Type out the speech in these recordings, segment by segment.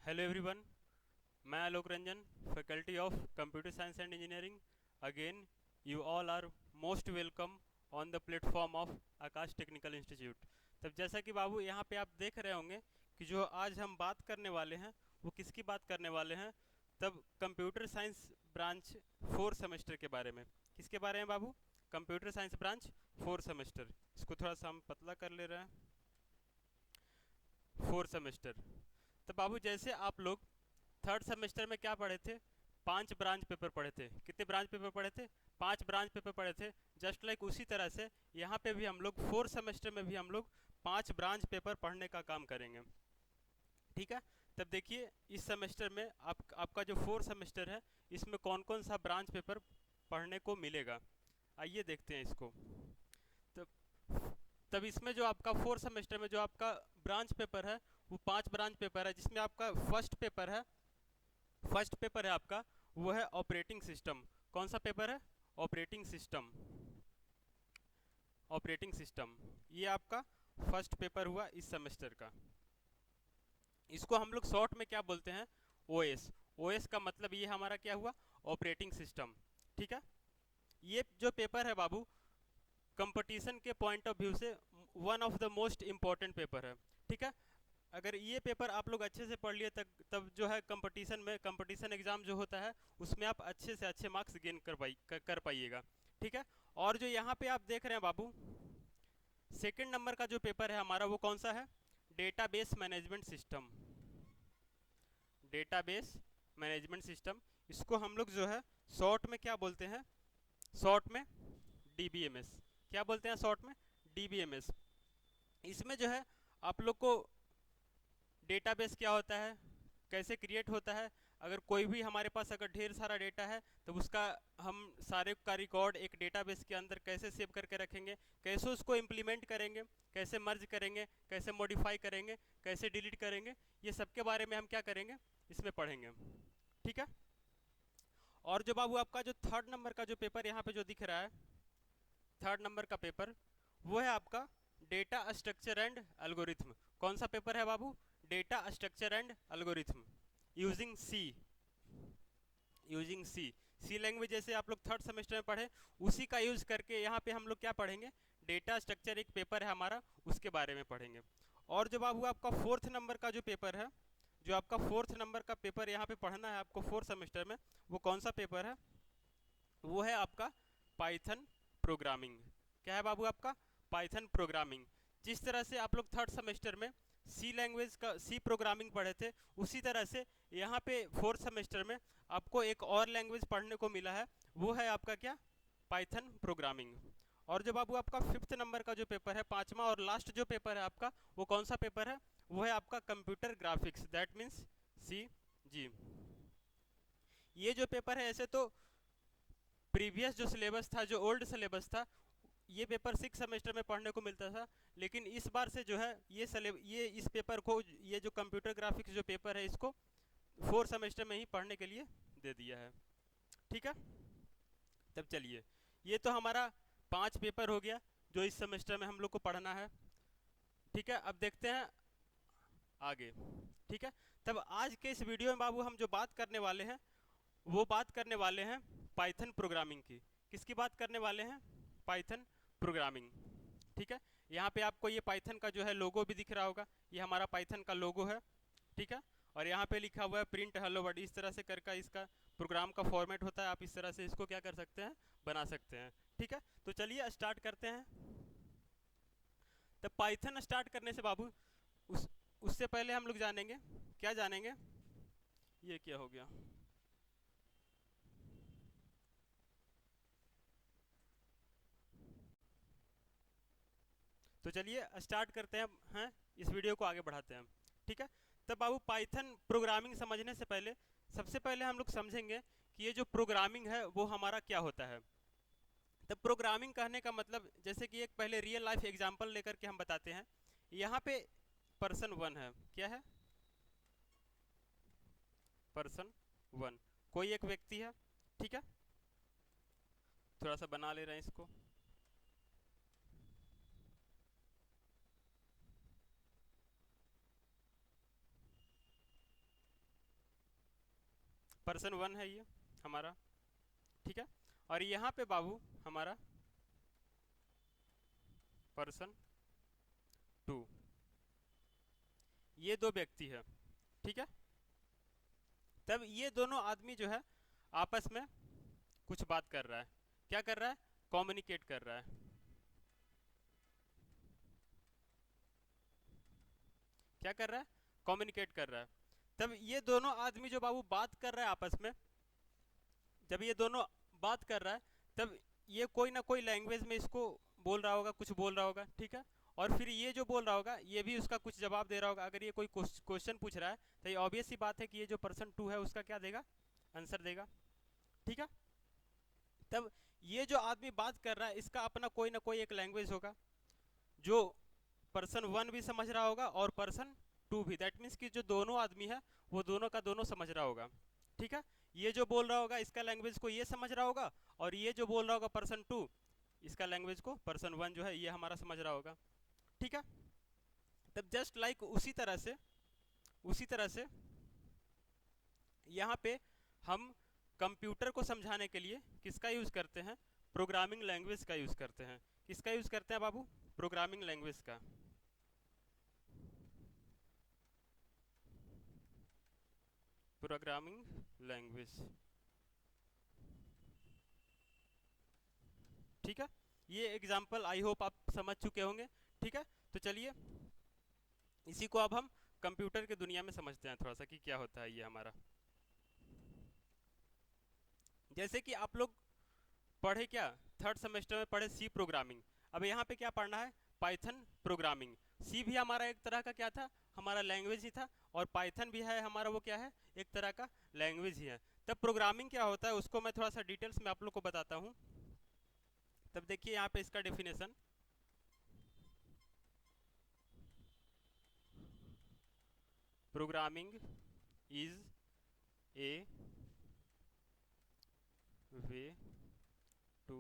Hello everyone, मैं Alok Ranjan, faculty of computer science and engineering. Again you all are most welcome on the platform of Aakash technical institute. तब जैसा कि बाबू यहाँ पे आप देख रहे होंगे कि जो आज हम बात करने वाले हैं वो किसकी बात करने वाले हैं, तब कंप्यूटर साइंस ब्रांच 4 सेमेस्टर के बारे में। किसके बारे में बाबू? Computer science branch 4 semester. इसको थोड़ा सा हम पतला कर ले रहे हैं, 4 सेमेस्टर। तो बाबू जैसे आप लोग थर्ड सेमेस्टर में क्या पढ़े थे, 5 ब्रांच पेपर पढ़े थे। कितने ब्रांच पेपर पढ़े थे? 5 ब्रांच पेपर पढ़े थे। जस्ट लाइक उसी तरह से यहाँ पे भी हम लोग 4 सेमेस्टर में भी हम लोग 5 ब्रांच पेपर पढ़ने का काम करेंगे। ठीक है, तब देखिए इस सेमेस्टर में आपका जो 4 सेमेस्टर है इसमें कौन कौन सा ब्रांच पेपर पढ़ने को मिलेगा, आइए देखते हैं इसको। तब तब इसमें जो आपका 4 सेमेस्टर में जो आपका ब्रांच पेपर है वो 5 ब्रांच पेपर है, जिसमें आपका फर्स्ट पेपर है आपका, वो है ऑपरेटिंग सिस्टम। कौन सा पेपर है? Operating system. ऑपरेटिंग सिस्टम ये आपका फर्स्ट पेपर हुआ इस सेमेस्टर का। इसको हम लोग शॉर्ट में क्या बोलते हैं? ओएस। ओएस का मतलब ये हमारा क्या हुआ? Operating system. ठीक है, ये जो पेपर है बाबू कंपटीशन के पॉइंट ऑफ व्यू से one of the most important paper है। ठीक है, अगर ये पेपर आप लोग अच्छे से पढ़ लिए तब जो है कंपटीशन एग्जाम जो होता है उसमें आप अच्छे से अच्छे मार्क्स गेन कर पाइएगा। ठीक है, और जो यहाँ पे आप देख रहे हैं बाबू, सेकंड नंबर का जो पेपर है हमारा वो कौन सा है? Database management system. Database management system, इसको हम लोग जो है शॉर्ट में क्या बोलते हैं? शॉर्ट में डीबीएमएस। क्या बोलते हैं शॉर्ट में? डीबीएमएस। इसमें जो है आप लोग को डेटाबेस क्या होता है, कैसे क्रिएट होता है, अगर कोई भी हमारे पास अगर ढेर सारा डेटा है तो उसका हम सारे का रिकॉर्ड एक डेटाबेस के अंदर कैसे सेव करके रखेंगे, कैसे उसको इम्प्लीमेंट करेंगे, कैसे मर्ज करेंगे, कैसे मॉडिफाई करेंगे, कैसे डिलीट करेंगे, ये सब के बारे में हम क्या करेंगे, इसमें पढ़ेंगे। ठीक है, और जो बाबू आपका जो थर्ड नंबर का जो पेपर यहाँ पे जो दिख रहा है, थर्ड नंबर का पेपर वो है आपका डेटा स्ट्रक्चर एंड एल्गोरिथम। कौन सा पेपर है बाबू? Data structure and algorithm using C. Using C, C language जैसे आप लोग थर्ड सेमेस्टर में पढ़े उसी का यूज करके यहाँ पे हम लोग क्या पढ़ेंगे? डेटा स्ट्रक्चर एक पेपर है हमारा, उसके बारे में पढ़ेंगे। और जो बाबू आपका फोर्थ नंबर का जो पेपर है, जो आपका फोर्थ नंबर का पेपर यहाँ पे पढ़ना है आपको 4 सेमेस्टर में, वो कौन सा पेपर है? वो है आपका पाइथन प्रोग्रामिंग। क्या है बाबू आपका? Python programming. जिस तरह से आप लोग थर्ड सेमेस्टर में सी लैंग्वेज का सी प्रोग्रामिंग पढ़े थे, उसी तरह से यहाँ पे फोर्थ सेमेस्टर में आपको एक और लैंग्वेज पढ़ने को मिला है, वो है आपका क्या? Python programming. और जो बाबू आपका फिफ्थ नंबर का जो पेपर है, पांचवा और लास्ट जो पेपर है आपका, वो कौन सा पेपर है? वो है आपका कंप्यूटर ग्राफिक्स, दैट मीन्स सी जी। ये जो पेपर है ऐसे तो प्रीवियस जो सिलेबस था, जो ओल्ड सिलेबस था, ये पेपर 6 सेमेस्टर में पढ़ने को मिलता था, लेकिन इस बार से जो है ये इस पेपर को, ये जो कंप्यूटर ग्राफिक्स जो पेपर है इसको 4 सेमेस्टर में ही पढ़ने के लिए दे दिया है। ठीक है, तब चलिए, ये तो हमारा 5 पेपर हो गया जो इस सेमेस्टर में हम लोग को पढ़ना है। ठीक है, अब देखते हैं आगे। ठीक है, तब आज के इस वीडियो में बाबू हम जो बात करने वाले हैं वो बात करने वाले हैं पाइथन प्रोग्रामिंग की। किसकी बात करने वाले हैं? Python programming. ठीक है, यहाँ पे आपको ये पाइथन का जो है लोगो भी दिख रहा होगा, ये हमारा पाइथन का लोगो है। ठीक है, और यहाँ पे लिखा हुआ है प्रिंट हेलो वर्ल्ड, इस तरह से करके इसका प्रोग्राम का फॉर्मेट होता है, आप इस तरह से इसको क्या कर सकते हैं, बना सकते हैं। ठीक है, तो चलिए स्टार्ट करते हैं। तो पाइथन स्टार्ट करने से बाबू उससे पहले हम लोग जानेंगे, क्या जानेंगे, ये क्या हो गया, तो चलिए स्टार्ट करते हैं इस वीडियो को आगे बढ़ाते हैं। ठीक है, तब बाबू पाइथन प्रोग्रामिंग समझने से पहले सबसे पहले हम लोग समझेंगे कि ये जो प्रोग्रामिंग है वो हमारा क्या होता है। तब प्रोग्रामिंग कहने का मतलब, जैसे कि एक पहले रियल लाइफ एग्जांपल लेकर के हम बताते हैं। यहाँ पे पर्सन वन है, क्या है? पर्सन वन, कोई एक व्यक्ति है। ठीक है, थोड़ा सा बना ले रहे हैं इसको। पर्सन 1 है ये हमारा, ठीक है। और यहाँ पे बाबू हमारा पर्सन 2, ये दो व्यक्ति है, ठीक है। तब ये दोनों आदमी जो है आपस में कुछ बात कर रहा है, क्या कर रहा है, कम्युनिकेट कर रहा है, क्या कर रहा है, कम्युनिकेट कर रहा है। तब ये दोनों आदमी जो बाबू बात कर रहा है आपस में, जब ये दोनों बात कर रहा है तब ये कोई ना कोई लैंग्वेज में इसको बोल रहा होगा, कुछ बोल रहा होगा, ठीक है। और फिर ये जो बोल रहा होगा ये भी उसका कुछ जवाब दे रहा होगा। अगर ये कोई क्वेश्चन पूछ रहा है तो ये ऑब्वियस सी बात है कि ये जो पर्सन 2 है उसका क्या देगा, आंसर देगा, ठीक है। तब ये जो आदमी बात कर रहा है इसका अपना कोई ना कोई एक लैंग्वेज होगा जो पर्सन 1 भी समझ रहा होगा और पर्सन 2 भी। दैट मीन्स कि जो दोनों आदमी है वो दोनों का दोनों समझ रहा होगा, ठीक है। ये जो बोल रहा होगा इसका लैंग्वेज को ये समझ रहा होगा, और ये जो बोल रहा होगा पर्सन 2 इसका लैंग्वेज को पर्सन 1 जो है ये हमारा समझ रहा होगा, ठीक है। तब जस्ट लाइक उसी तरह से यहाँ पे हम कंप्यूटर को समझाने के लिए किसका यूज करते हैं, प्रोग्रामिंग लैंग्वेज का यूज करते हैं। किसका यूज करते हैं बाबू, प्रोग्रामिंग लैंग्वेज का। प्रोग्रामिंग लैंग्वेज, ठीक है। ये एग्जांपल आई होप आप समझ चुके होंगे, ठीक है। तो चलिए इसी को अब हम कंप्यूटर की दुनिया में समझते हैं थोड़ा सा कि क्या होता है ये हमारा। जैसे कि आप लोग पढ़े क्या, 3rd सेमेस्टर में पढ़े सी प्रोग्रामिंग। अब यहाँ पे क्या पढ़ना है, पाइथन प्रोग्रामिंग। सी भी हमारा एक तरह का क्या था, हमारा लैंग्वेज ही था, और पाइथन भी है हमारा वो क्या है, एक तरह का लैंग्वेज ही है। तब प्रोग्रामिंग क्या होता है उसको मैं थोड़ा सा डिटेल्स में आप लोग को बताता हूँ। तब देखिए यहाँ पे इसका definition, programming is a way to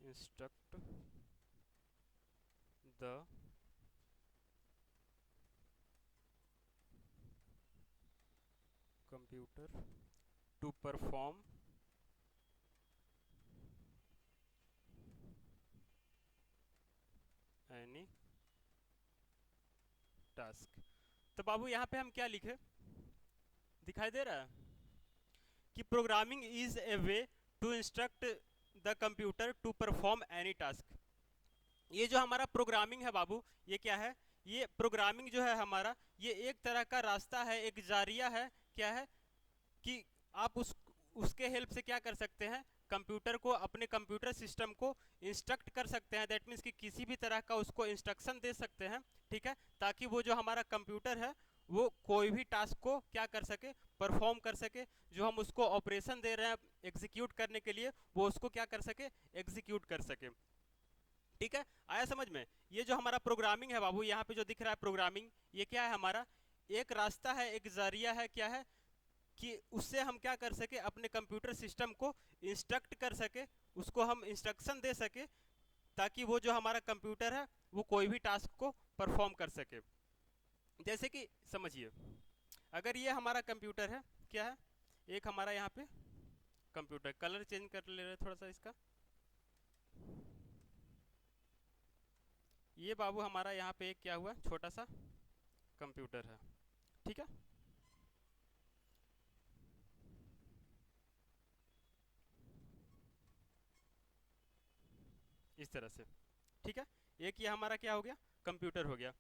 instruct the computer to perform any task. तो बाबू यहाँ पे हम क्या लिखे, दिखाई दे रहा है कि programming is a way to instruct the computer to perform any task. ये जो हमारा प्रोग्रामिंग है बाबू, ये क्या है, ये प्रोग्रामिंग जो है हमारा ये एक तरह का रास्ता है, एक जारिया है, क्या है कि आप उसके हेल्प से क्या कर सकते हैं, कंप्यूटर को, अपने कंप्यूटर सिस्टम को इंस्ट्रक्ट कर सकते हैं। दैट मीन्स कि किसी भी तरह का उसको इंस्ट्रक्शन दे सकते हैं, ठीक है, ताकि वो जो हमारा कंप्यूटर है वो कोई भी टास्क को क्या कर सके, परफॉर्म कर सके। जो हम उसको ऑपरेशन दे रहे हैं एग्जीक्यूट करने के लिए, वो उसको क्या कर सके, एग्जीक्यूट कर सके, ठीक है। आया समझ में। ये जो हमारा प्रोग्रामिंग है बाबू, यहाँ पे जो दिख रहा है प्रोग्रामिंग, ये क्या है हमारा, एक रास्ता है, एक जरिया है, क्या है कि उससे हम क्या कर सके, अपने कंप्यूटर सिस्टम को इंस्ट्रक्ट कर सके, उसको हम इंस्ट्रक्शन दे सके ताकि वो जो हमारा कंप्यूटर है वो कोई भी टास्क को परफॉर्म कर सके। जैसे कि समझिए, अगर ये हमारा कंप्यूटर है, क्या है, एक हमारा यहाँ पे कंप्यूटर, कलर चेंज कर ले रहे थोड़ा सा इसका, ये बाबू हमारा यहाँ पे एक क्या हुआ, छोटा सा कंप्यूटर है, ठीक है। इस तरह से, ठीक है। एक ये हमारा क्या हो गया, कंप्यूटर हो गया।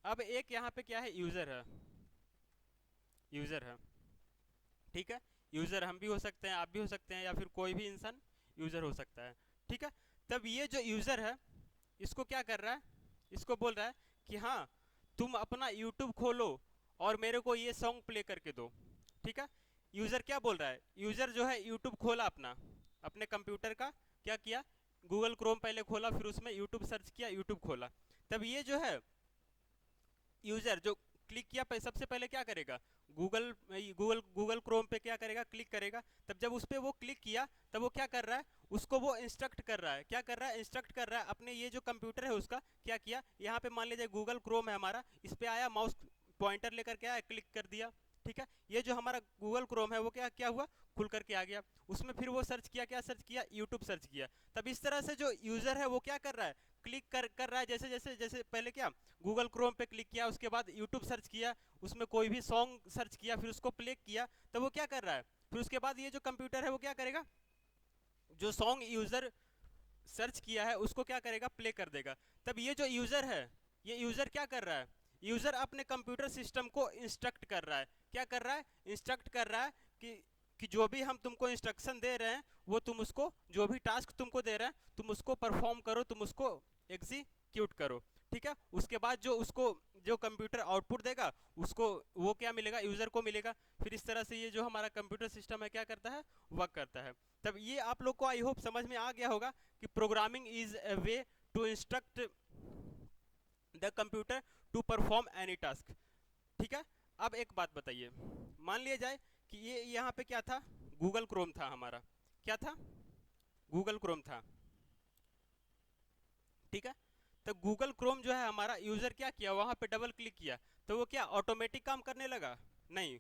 अब एक यहाँ पे क्या है, यूजर है, यूजर है, ठीक है। यूजर हम भी हो सकते हैं, आप भी हो सकते हैं, या फिर कोई भी इंसान यूजर हो सकता है, ठीक है। तब ये जो यूजर है इसको क्या कर रहा है, इसको बोल रहा है कि हाँ तुम अपना यूट्यूब खोलो और मेरे को ये सॉन्ग प्ले करके दो, ठीक है। यूजर क्या बोल रहा है, यूजर जो है यूट्यूब खोला अपना, अपने कंप्यूटर का क्या किया, गूगल क्रोम पहले खोला, फिर उसमें यूट्यूब सर्च किया, यूट्यूब खोला। तब ये जो है यूजर जो क्लिक किया, सबसे पहले क्या करेगा, गूगल क्रोम पे क्या करेगा, क्लिक करेगा। तब जब उस पर वो क्लिक किया तब वो क्या कर रहा है, उसको वो इंस्ट्रक्ट कर रहा है, क्या कर रहा है, इंस्ट्रक्ट कर रहा है अपने ये जो कंप्यूटर है उसका, क्या किया, यहाँ पे मान लीजिए गूगल क्रोम है हमारा, इस पे आया माउस पॉइंटर लेकर के आया, क्लिक कर दिया, ठीक है। ये जो हमारा गूगल क्रोम है वो क्या क्या हुआ, खुल करके आ गया। उसमें फिर वो सर्च किया, क्या सर्च किया, यूट्यूब सर्च किया। तब इस तरह से जो यूजर है वो क्या कर रहा है, क्लिक कर रहा है, जैसे जैसे जैसे पहले क्या गूगल क्रोम पे क्लिक किया, उसके बाद यूट्यूब सर्च किया, उसमें कोई भी सॉन्ग सर्च किया, फिर उसको प्ले किया, तब वो क्या कर रहा है, फिर उसके बाद ये जो कंप्यूटर है वो क्या करेगा, जो सॉन्ग यूजर सर्च किया है उसको क्या करेगा, प्ले कर देगा। तब ये जो यूजर है, ये यूजर क्या कर रहा है, यूजर अपने कंप्यूटर सिस्टम को इंस्ट्रक्ट कर रहा है, क्या कर रहा है, इंस्ट्रक्ट कर रहा है कि जो भी हम तुमको इंस्ट्रक्शन दे रहे हैं वो तुम उसको, जो भी टास्क तुमको दे रहे हैं तुम उसको परफॉर्म करो, तुम उसको एग्जीक्यूट करो, ठीक है। उसके बाद जो उसको जो कंप्यूटर आउटपुट देगा उसको वो क्या मिलेगा, यूजर को मिलेगा। फिर इस तरह से ये जो हमारा कंप्यूटर सिस्टम है क्या करता है, वर्क करता है। तब ये आप लोग को आई होप समझ में आ गया होगा कि programming is a way to instruct the computer to perform any task, ठीक है। अब एक बात बताइए, मान लिया जाए कि ये यहाँ पे क्या था, गूगल क्रोम था हमारा, क्या था, गूगल क्रोम था, ठीक है। तो गूगल क्रोम जो है हमारा, यूजर क्या किया, वहां पे डबल क्लिक किया तो वो क्या ऑटोमेटिक काम करने लगा, नहीं,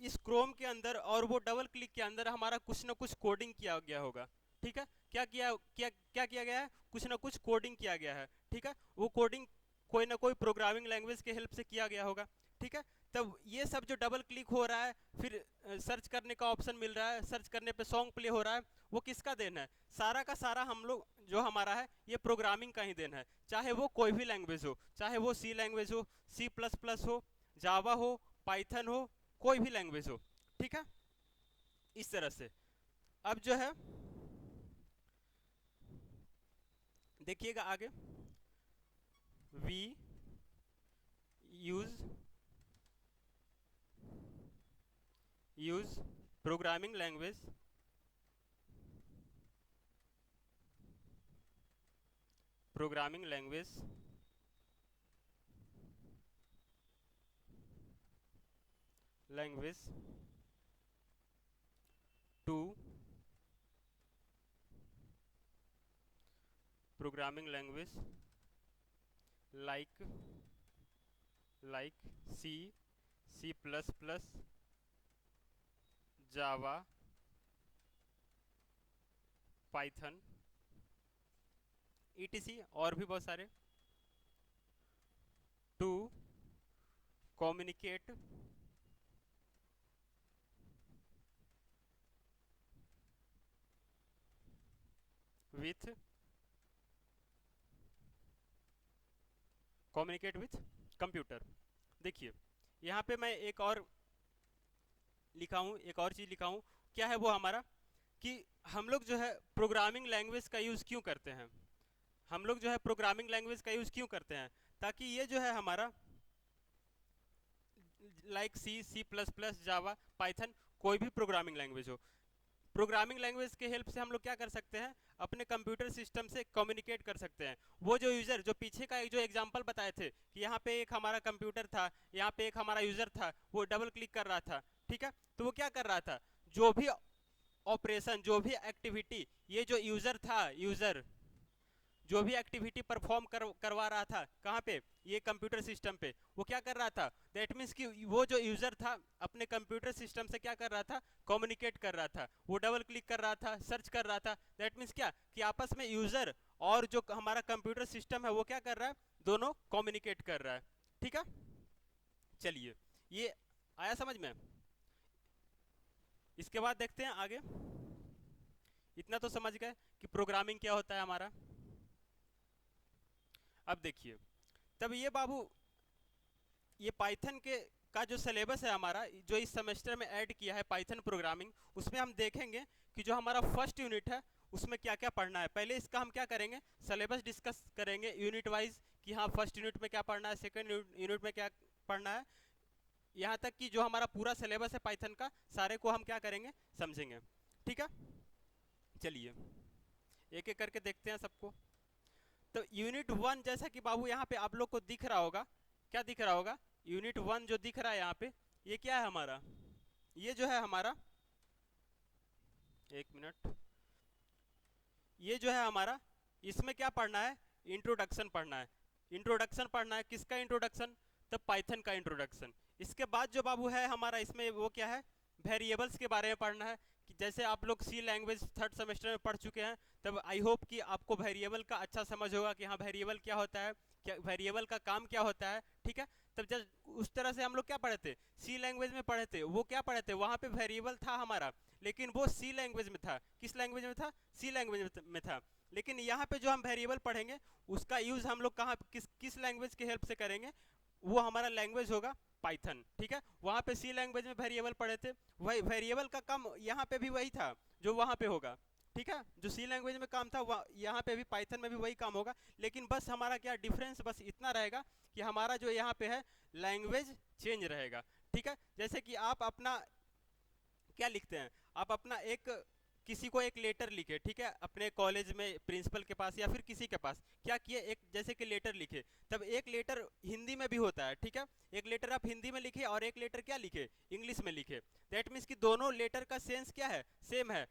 इस क्रोम के अंदर और वो डबल क्लिक के अंदर हमारा कुछ ना कुछ कोडिंग किया गया होगा, ठीक है। क्या किया गया है, कुछ ना कुछ कोडिंग किया गया है, ठीक है। वो कोडिंग कोई ना कोई प्रोग्रामिंग लैंग्वेज के हेल्प से किया गया होगा, ठीक है। तब ये सब जो डबल क्लिक हो रहा है, फिर सर्च करने का ऑप्शन मिल रहा है, सर्च करने पे सॉन्ग प्ले हो रहा है, वो किसका देन है, सारा का सारा हम लोग जो हमारा है ये प्रोग्रामिंग का ही देन है। चाहे वो कोई भी लैंग्वेज हो, चाहे वो सी लैंग्वेज हो, C++ हो, जावा हो, पाइथन हो, कोई भी लैंग्वेज हो, ठीक है। इस तरह से अब जो है देखिएगा आगे, we use programming language programming language language to programming language like C++, Java, Python, ETC और भी बहुत सारे, टू कम्युनिकेट विथ कंप्यूटर। देखिए यहाँ पे मैं एक और लिखा हूँ, एक और चीज लिखा हूँ, क्या है वो हमारा, कि हम लोग जो है प्रोग्रामिंग लैंग्वेज का यूज क्यों करते हैं, हम लोग जो है प्रोग्रामिंग लैंग्वेज का यूज क्यों करते हैं, ताकि ये जो है हमारा लाइक C++, जावा, पाइथन, कोई भी प्रोग्रामिंग लैंग्वेज हो, प्रोग्रामिंग लैंग्वेज के हेल्प से हम लोग क्या कर सकते हैं, अपने कंप्यूटर सिस्टम से कम्युनिकेट कर सकते हैं। वो जो यूजर, जो पीछे का एक जो एग्जांपल बताए थे कि यहाँ पे एक हमारा कंप्यूटर था, यहाँ पे एक हमारा यूजर था, वो डबल क्लिक कर रहा था, ठीक है। तो वो क्या कर रहा था, जो भी ऑपरेशन, जो भी एक्टिविटी ये जो यूजर था, यूजर जो भी एक्टिविटी परफॉर्म करवा रहा था, कहाँ पे, ये कंप्यूटर सिस्टम पे, वो क्या कर रहा था, दैट मीन्स कि वो जो यूजर था अपने कंप्यूटर सिस्टम से क्या कर रहा था, कम्युनिकेट कर रहा था, वो डबल क्लिक कर रहा था, सर्च कर रहा था, दैट मीन्स क्या कि आपस में यूजर और जो हमारा कंप्यूटर सिस्टम है वो क्या कर रहा है, दोनों कम्युनिकेट कर रहा है, ठीक है। चलिए ये आया समझ में। इसके बाद देखते हैं आगे, इतना तो समझ गए कि प्रोग्रामिंग क्या होता है हमारा। अब देखिए, तब ये बाबू, ये पाइथन के का जो सिलेबस है हमारा, जो इस सेमेस्टर में ऐड किया है पाइथन प्रोग्रामिंग, उसमें हम देखेंगे कि जो हमारा फर्स्ट यूनिट है उसमें क्या क्या पढ़ना है। पहले इसका हम क्या करेंगे, सिलेबस डिस्कस करेंगे यूनिट वाइज, कि हाँ फर्स्ट यूनिट में क्या पढ़ना है, सेकंड यूनिट में क्या पढ़ना है, यहाँ तक कि जो हमारा पूरा सिलेबस है पाइथन का, सारे को हम क्या करेंगे, समझेंगे, ठीक है। चलिए एक एक करके देखते हैं सबको। तो यूनिट 1 जैसा कि बाबू यहाँ पे आप लोग को दिख रहा होगा, क्या दिख रहा होगा, यूनिट 1 जो दिख रहा है यहाँ पे, ये क्या है हमारा, ये जो है हमारा, एक मिनट, ये जो है हमारा, इसमें क्या पढ़ना है, इंट्रोडक्शन पढ़ना है। इंट्रोडक्शन पढ़ना है, किसका इंट्रोडक्शन, तब पाइथन का इंट्रोडक्शन। इसके बाद जो बाबू है हमारा इसमें वो क्या है, वेरिएबल्स के बारे में पढ़ना है। कि जैसे आप लोग सी लैंग्वेज थर्ड सेमेस्टर में पढ़ चुके हैं, तब आई होप कि आपको वेरिएबल का अच्छा समझ होगा कि हाँ वेरिएबल क्या होता है, क्या वेरिएबल का काम क्या होता है। ठीक है, तब जब उस तरह से हम लोग क्या पढ़े थे, सी लैंग्वेज में पढ़े थे, वो क्या पढ़े थे, वहाँ पे वेरिएबल था हमारा, लेकिन वो सी लैंग्वेज में था। किस लैंग्वेज में था, सी लैंग्वेज में था। लेकिन यहाँ पे जो हम वेरिएबल पढ़ेंगे उसका यूज हम लोग कहाँ किस लैंग्वेज की हेल्प से करेंगे, वो हमारा लैंग्वेज होगा पाइथन। ठीक है, वहाँ पे सी लैंग्वेज में वेरिएबल पढ़े थे, वही वेरिएबल का काम यहाँ पे भी वही था जो वहाँ पे होगा। ठीक है, जो सी लैंग्वेज में काम था यहाँ पे भी पाइथन में भी वही काम होगा, लेकिन बस हमारा क्या डिफरेंस बस इतना रहेगा कि हमारा जो यहाँ पे है लैंग्वेज चेंज रहेगा। ठीक है, जैसे कि आप अपना क्या लिखते हैं, आप अपना एक किसी को एक लेटर लिखे, ठीक है, अपने कॉलेज में प्रिंसिपल के पास या फिर किसी के पास क्या किए, एक जैसे कि लेटर लिखे, तब एक लेटर हिंदी में भी होता है। ठीक है, एक लेटर आप हिंदी में लिखे और एक लेटर क्या लिखे, इंग्लिश में लिखे। दैट मीन्स कि दोनों लेटर का सेंस क्या है, सेम है।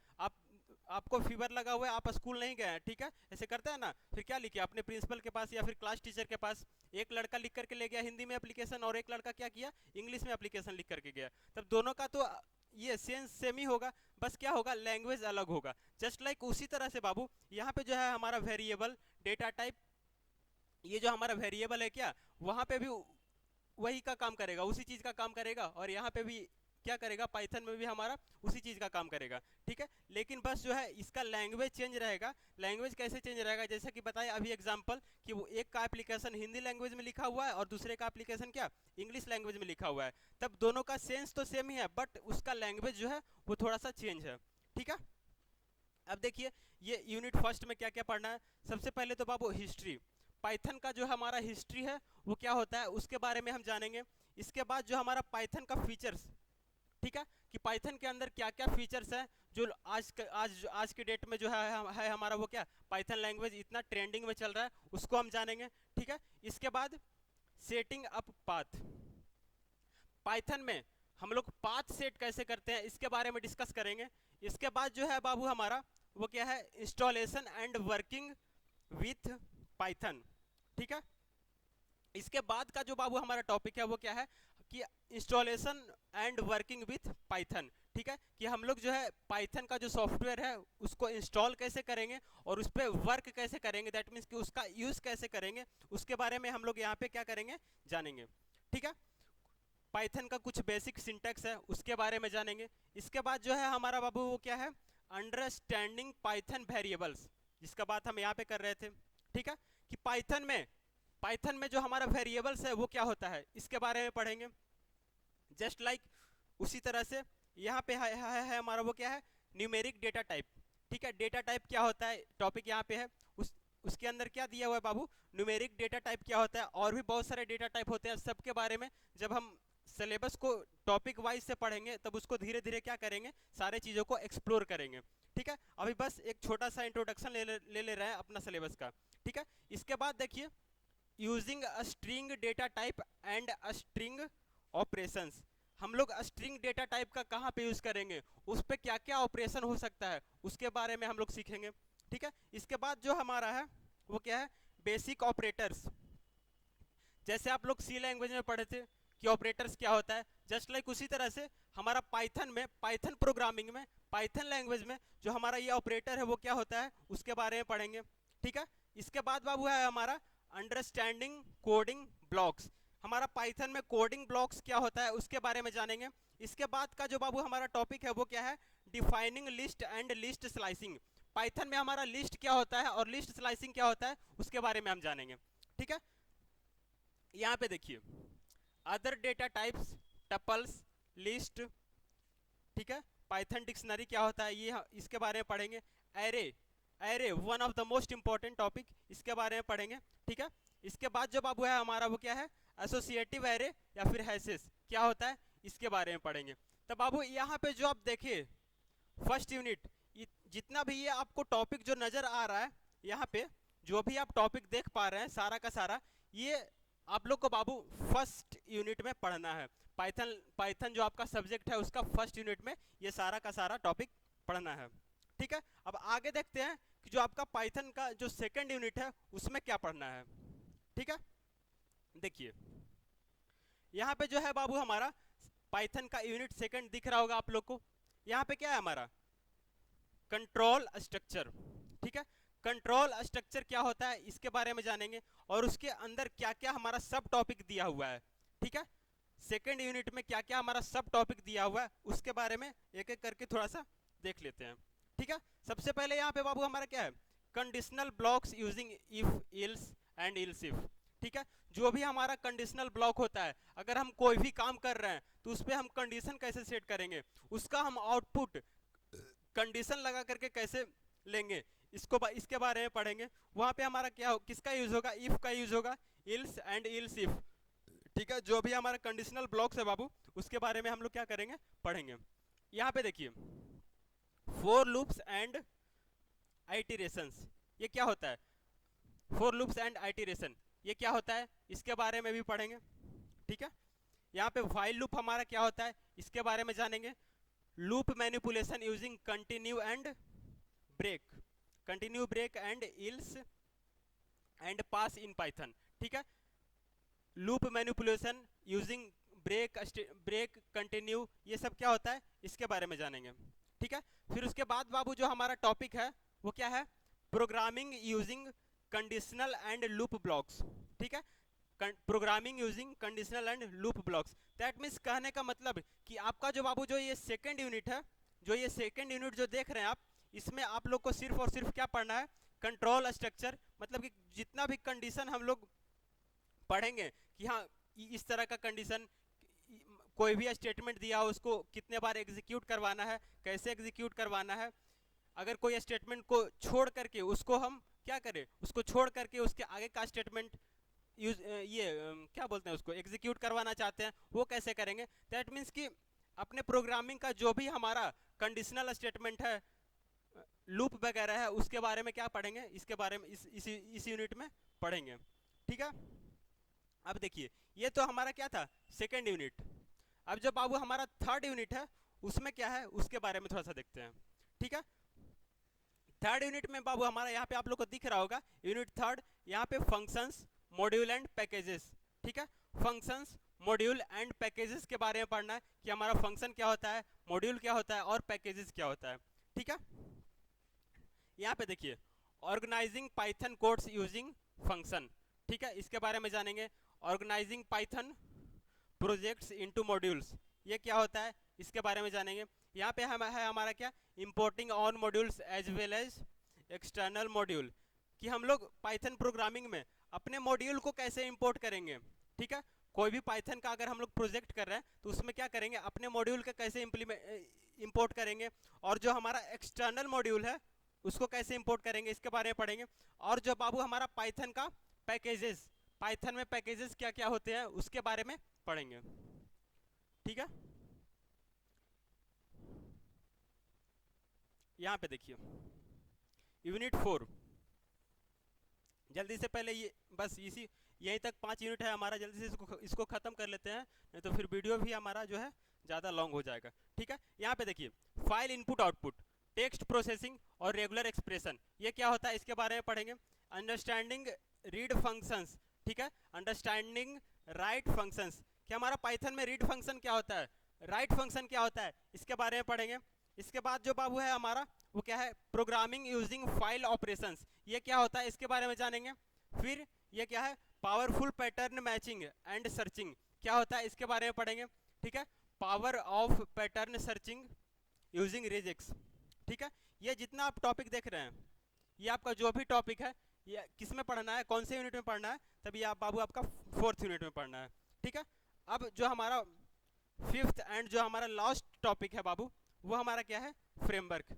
आपको फीवर लगा हुआ है, आप स्कूल नहीं गए हैं, ठीक है, ऐसे करते हैं ना, फिर क्या लिखे अपने प्रिंसिपल के पास या फिर क्लास टीचर के पास, एक लड़का लिख करके ले गया हिंदी में एप्लीकेशन और एक लड़का क्या किया, इंग्लिश में एप्लीकेशन लिख करके गया, तब दोनों का तो ये सेंस सेम ही होगा, बस क्या होगा, लैंग्वेज अलग होगा। जस्ट लाइक उसी तरह से बाबू यहाँ पे जो है हमारा वेरिएबल डेटा टाइप, ये जो हमारा वेरिएबल है क्या, वहाँ पे भी वही का काम करेगा, उसी चीज का काम करेगा, और यहाँ पे भी क्या करेगा, पाइथन में भी हमारा उसी चीज का काम करेगा। ठीक है, लेकिन बस जो है इसका लैंग्वेज चेंज रहेगा। लैंग्वेज कैसे चेंज रहेगा, जैसे कि बताया अभी एग्जांपल कि वो एक का एप्लीकेशन हिंदी लैंग्वेज में लिखा हुआ है और दूसरे का एप्लीकेशन क्या, इंग्लिश लैंग्वेज में लिखा हुआ है, तब दोनों का सेंस तो सेम ही है, बट उसका लैंग्वेज जो है वो थोड़ा सा चेंज है। ठीक है, अब देखिए ये यूनिट फर्स्ट में क्या क्या पढ़ना है। सबसे पहले तो बाबू हिस्ट्री, पाइथन का जो हमारा हिस्ट्री है वो क्या होता है उसके बारे में हम जानेंगे। इसके बाद जो हमारा पाइथन का फीचर्स, ठीक है, कि पाइथन के अंदर क्या क्या फीचर्स है जो आज के डेट में जो है हमारा वो क्या, पाइथन लैंग्वेज इतना ट्रेंडिंग में चल रहा है, उसको हम जानेंगे। ठीक है, इसके बाद सेटिंग अप पाथ, पाइथन में हम लोग पाथ सेट कैसे करते हैं इसके बारे में डिस्कस करेंगे। इसके बाद जो है बाबू हमारा वो क्या है, installation and working with Python. ठीक है, इसके बाद का जो बाबू हमारा टॉपिक है वो क्या है कि installation and working with Python. ठीक है, कि हम लोग जो है पाइथन का जो सॉफ्टवेयर है उसको इंस्टॉल कैसे करेंगे और उस पर वर्क कैसे करेंगे, दैट मीन्स कि उसका यूज कैसे करेंगे, उसके बारे में हम लोग यहाँ पे क्या करेंगे, जानेंगे। ठीक है, पाइथन का कुछ बेसिक सिंटैक्स है उसके बारे में जानेंगे। इसके बाद जो है हमारा बाबू वो क्या है, अंडरस्टैंडिंग पाइथन वेरिएबल्स, जिसका बात हम यहाँ पे कर रहे थे। ठीक है, कि पाइथन में जो हमारा वेरिएबल्स है वो क्या होता है इसके बारे में पढ़ेंगे। जस्ट लाइक उसी तरह से यहाँ पे है हमारा वो क्या है, न्यूमेरिक डेटा टाइप। ठीक है, डेटा टाइप क्या होता है टॉपिक यहाँ पे है, उसके अंदर क्या दिया हुआ है बाबू, न्यूमेरिक डेटा टाइप क्या होता है, और भी बहुत सारे डेटा टाइप होते हैं, सबके बारे में जब हम सिलेबस को टॉपिक वाइज से पढ़ेंगे तब उसको धीरे धीरे क्या करेंगे, सारे चीज़ों को एक्सप्लोर करेंगे। ठीक है, अभी बस एक छोटा सा इंट्रोडक्शन ले रहे हैं अपना सिलेबस का। ठीक है, इसके बाद देखिए using a string data type and a string operations, हम लोग स्ट्रिंग डेटा टाइप का कहाँ पे यूज करेंगे, उस पर क्या क्या ऑपरेशन हो सकता है उसके बारे में हम लोग सीखेंगे। ठीक है, इसके बाद जो हमारा है वो क्या है, बेसिक ऑपरेटर्स, जैसे आप लोग सी लैंग्वेज में पढ़े थे कि ऑपरेटर्स क्या होता है, जस्ट लाइक उसी तरह से हमारा पाइथन में, पाइथन प्रोग्रामिंग में, पाइथन लैंग्वेज में जो हमारा ये ऑपरेटर है वो क्या होता है उसके बारे में पढ़ेंगे। ठीक है, इसके बाद बाबू है हमारा अंडरस्टैंडिंग कोडिंग ब्लॉक्स, हमारा पाइथन में कोडिंग ब्लॉक्स क्या होता है उसके बारे में जानेंगे। इसके बाद का जो बाबू हमारा टॉपिक है वो क्या है, defining list and list slicing, Python में हमारा लिस्ट क्या होता है और लिस्ट स्लाइसिंग क्या होता है उसके बारे में हम जानेंगे। ठीक है, यहाँ पे देखिए other data types, tuples, list, ठीक है, पाइथन डिक्शनरी क्या होता है ये इसके बारे में पढ़ेंगे। Array, array one of the most important topic, इसके बारे में पढ़ेंगे। ठीक है, इसके बाद जो बाबू है हमारा वो क्या है, एसोसिएटिव एरे या फिर हैशेस क्या होता है इसके बारे में पढ़ेंगे। तो बाबू यहाँ पे जो आप देखिए फर्स्ट यूनिट, जितना भी ये आपको टॉपिक जो नजर आ रहा है यहाँ पे, जो भी आप टॉपिक देख पा रहे हैं सारा का सारा, ये आप लोग को बाबू फर्स्ट यूनिट में पढ़ना है। पाइथन जो आपका सब्जेक्ट है उसका फर्स्ट यूनिट में ये सारा का सारा टॉपिक पढ़ना है। ठीक है, अब आगे देखते हैं कि जो आपका पाइथन का जो सेकंड यूनिट है उसमें क्या पढ़ना है। ठीक है, देखिए यहाँ पे जो है बाबू हमारा पाइथन का यूनिट सेकंड दिख रहा होगा आप लोग को। यहाँ पे क्या है हमारा कंट्रोल स्ट्रक्चर, ठीक है। कंट्रोल स्ट्रक्चर क्या होता है इसके बारे में जानेंगे, और उसके अंदर क्या क्या हमारा सब टॉपिक दिया हुआ है, ठीक है। सेकंड यूनिट में क्या क्या हमारा सब टॉपिक दिया हुआ है उसके बारे में एक एक करके थोड़ा सा देख लेते हैं, ठीक है। सबसे पहले यहाँ पे बाबू हमारा क्या है conditional blocks using if ills and ills if, ठीक है। जो भी हमारा कंडीशनल ब्लॉक होता है, अगर हम कोई भी काम कर रहे हैं तो उस पर हम कंडीशन कैसे सेट करेंगे, उसका हम आउटपुट कंडीशन लगा करके कैसे लेंगे, इसके बारे में पढ़ेंगे। वहां पे हमारा क्या किसका यूज होगा, इफ का यूज होगा, इल्स एंड इल्स इफ, ठीक है। जो भी हमारा कंडीशनल ब्लॉक्स है बाबू उसके बारे में हम लोग क्या करेंगे पढ़ेंगे। यहाँ पे देखिए फोर लूप्स एंड आइटरेशंस, ये क्या होता है, फोर लूप्स एंड आइटरेशन ये क्या होता है इसके बारे में भी पढ़ेंगे, ठीक है। यहाँ पे व्हाइल लूप हमारा क्या होता है इसके बारे में जानेंगे। Loop manipulation using continue and break, continue break and else and pass in Python, ठीक है। Loop manipulation using break continue ये सब क्या होता है इसके बारे में जानेंगे, ठीक है। फिर उसके बाद बाबू जो हमारा टॉपिक है वो क्या है programming using conditional and loop blocks, ठीक है। Programming using conditional and loop blocks, that means कहने का मतलब कि आपका जो बाबू जो ये सेकंड यूनिट है, जो ये सेकंड यूनिट जो देख रहे हैं आप, इसमें आप लोग को सिर्फ और सिर्फ क्या पढ़ना है कंट्रोल स्ट्रक्चर, मतलब कि जितना भी कंडीशन हम लोग पढ़ेंगे कि हाँ इस तरह का कंडीशन, कोई भी स्टेटमेंट दिया हो उसको कितने बार एग्जीक्यूट करवाना है, कैसे एग्जीक्यूट करवाना है, अगर कोई स्टेटमेंट को छोड़ करके उसको हम क्या करें, उसको छोड़ करके उसके आगे का स्टेटमेंट यूज क्या बोलते हैं उसको एग्जीक्यूट करवाना चाहते हैं वो कैसे करेंगे। दैट मीन्स कि अपने प्रोग्रामिंग का जो भी हमारा कंडीशनल स्टेटमेंट है, लूप वगैरह है, उसके बारे में क्या पढ़ेंगे, इसके बारे में इस यूनिट में पढ़ेंगे, ठीक है। अब देखिए ये तो हमारा क्या था सेकेंड यूनिट। अब जो बाबू हमारा थर्ड यूनिट है उसमें क्या है उसके बारे में थोड़ा सा देखते हैं, ठीक है। थर्ड यूनिट में बाबू हमारा यहाँ पे आप लोग को दिख रहा होगा यूनिट थर्ड, यहाँ पे फंक्शंस मॉड्यूल एंड पैकेजेस, ठीक है। फंक्शंस मॉड्यूल एंड पैकेजेस के बारे में पढ़ना है कि हमारा फंक्शन क्या होता है, मॉड्यूल क्या होता है और पैकेजेस क्या होता है, ठीक है। यहाँ पे देखिए organising Python codes using function, ठीक है, इसके बारे में जानेंगे। Organising Python projects into modules ये क्या होता है इसके बारे में जानेंगे। यहाँ पे हम है हमारा क्या importing on modules as well as external module, कि हम लोग पाइथन प्रोग्रामिंग में अपने मॉड्यूल को कैसे इंपोर्ट करेंगे, ठीक है। कोई भी पाइथन का अगर हम लोग प्रोजेक्ट कर रहे हैं तो उसमें क्या करेंगे अपने मॉड्यूल का कैसे इंपोर्ट करेंगे, और जो हमारा एक्सटर्नल मॉड्यूल है उसको कैसे इंपोर्ट करेंगे इसके बारे में पढ़ेंगे। और जो बाबू हमारा पाइथन का पैकेजेस, पाइथन में पैकेजेस क्या क्या होते हैं उसके बारे में पढ़ेंगे, ठीक है। यहाँ पे देखिए यूनिट 4, जल्दी से पहले ये बस इसी यहीं तक 5 यूनिट है हमारा, जल्दी से इसको खत्म कर लेते हैं, नहीं तो फिर वीडियो भी हमारा जो है ज़्यादा लॉन्ग हो जाएगा, ठीक है। यहाँ पे देखिए file input output, text processing और रेगुलर एक्सप्रेशन ये क्या होता है इसके बारे में पढ़ेंगे। अंडरस्टैंडिंग रीड फंक्शंस, ठीक है। अंडरस्टैंडिंग राइट फंक्शंस, कि हमारा पाइथन में रीड फंक्शन क्या होता है, राइट फंक्शन क्या होता है इसके बारे में पढ़ेंगे। इसके बाद जो बाबू है हमारा वो क्या है प्रोग्रामिंग यूजिंग फाइल ऑपरेशंस ये क्या होता है इसके बारे में जानेंगे। फिर ये क्या है powerful pattern matching and searching क्या होता है इसके बारे में पढ़ेंगे, ठीक है। Power of pattern searching using regex, ठीक है। ये जितना आप टॉपिक देख रहे हैं ये आपका जो भी टॉपिक है ये किस में पढ़ना है, कौन से यूनिट में पढ़ना है, तभी आप बाबू आपका 4th यूनिट में पढ़ना है, ठीक है। अब जो हमारा 5th एंड जो हमारा लास्ट टॉपिक है बाबू वो हमारा क्या है फ्रेमवर्क,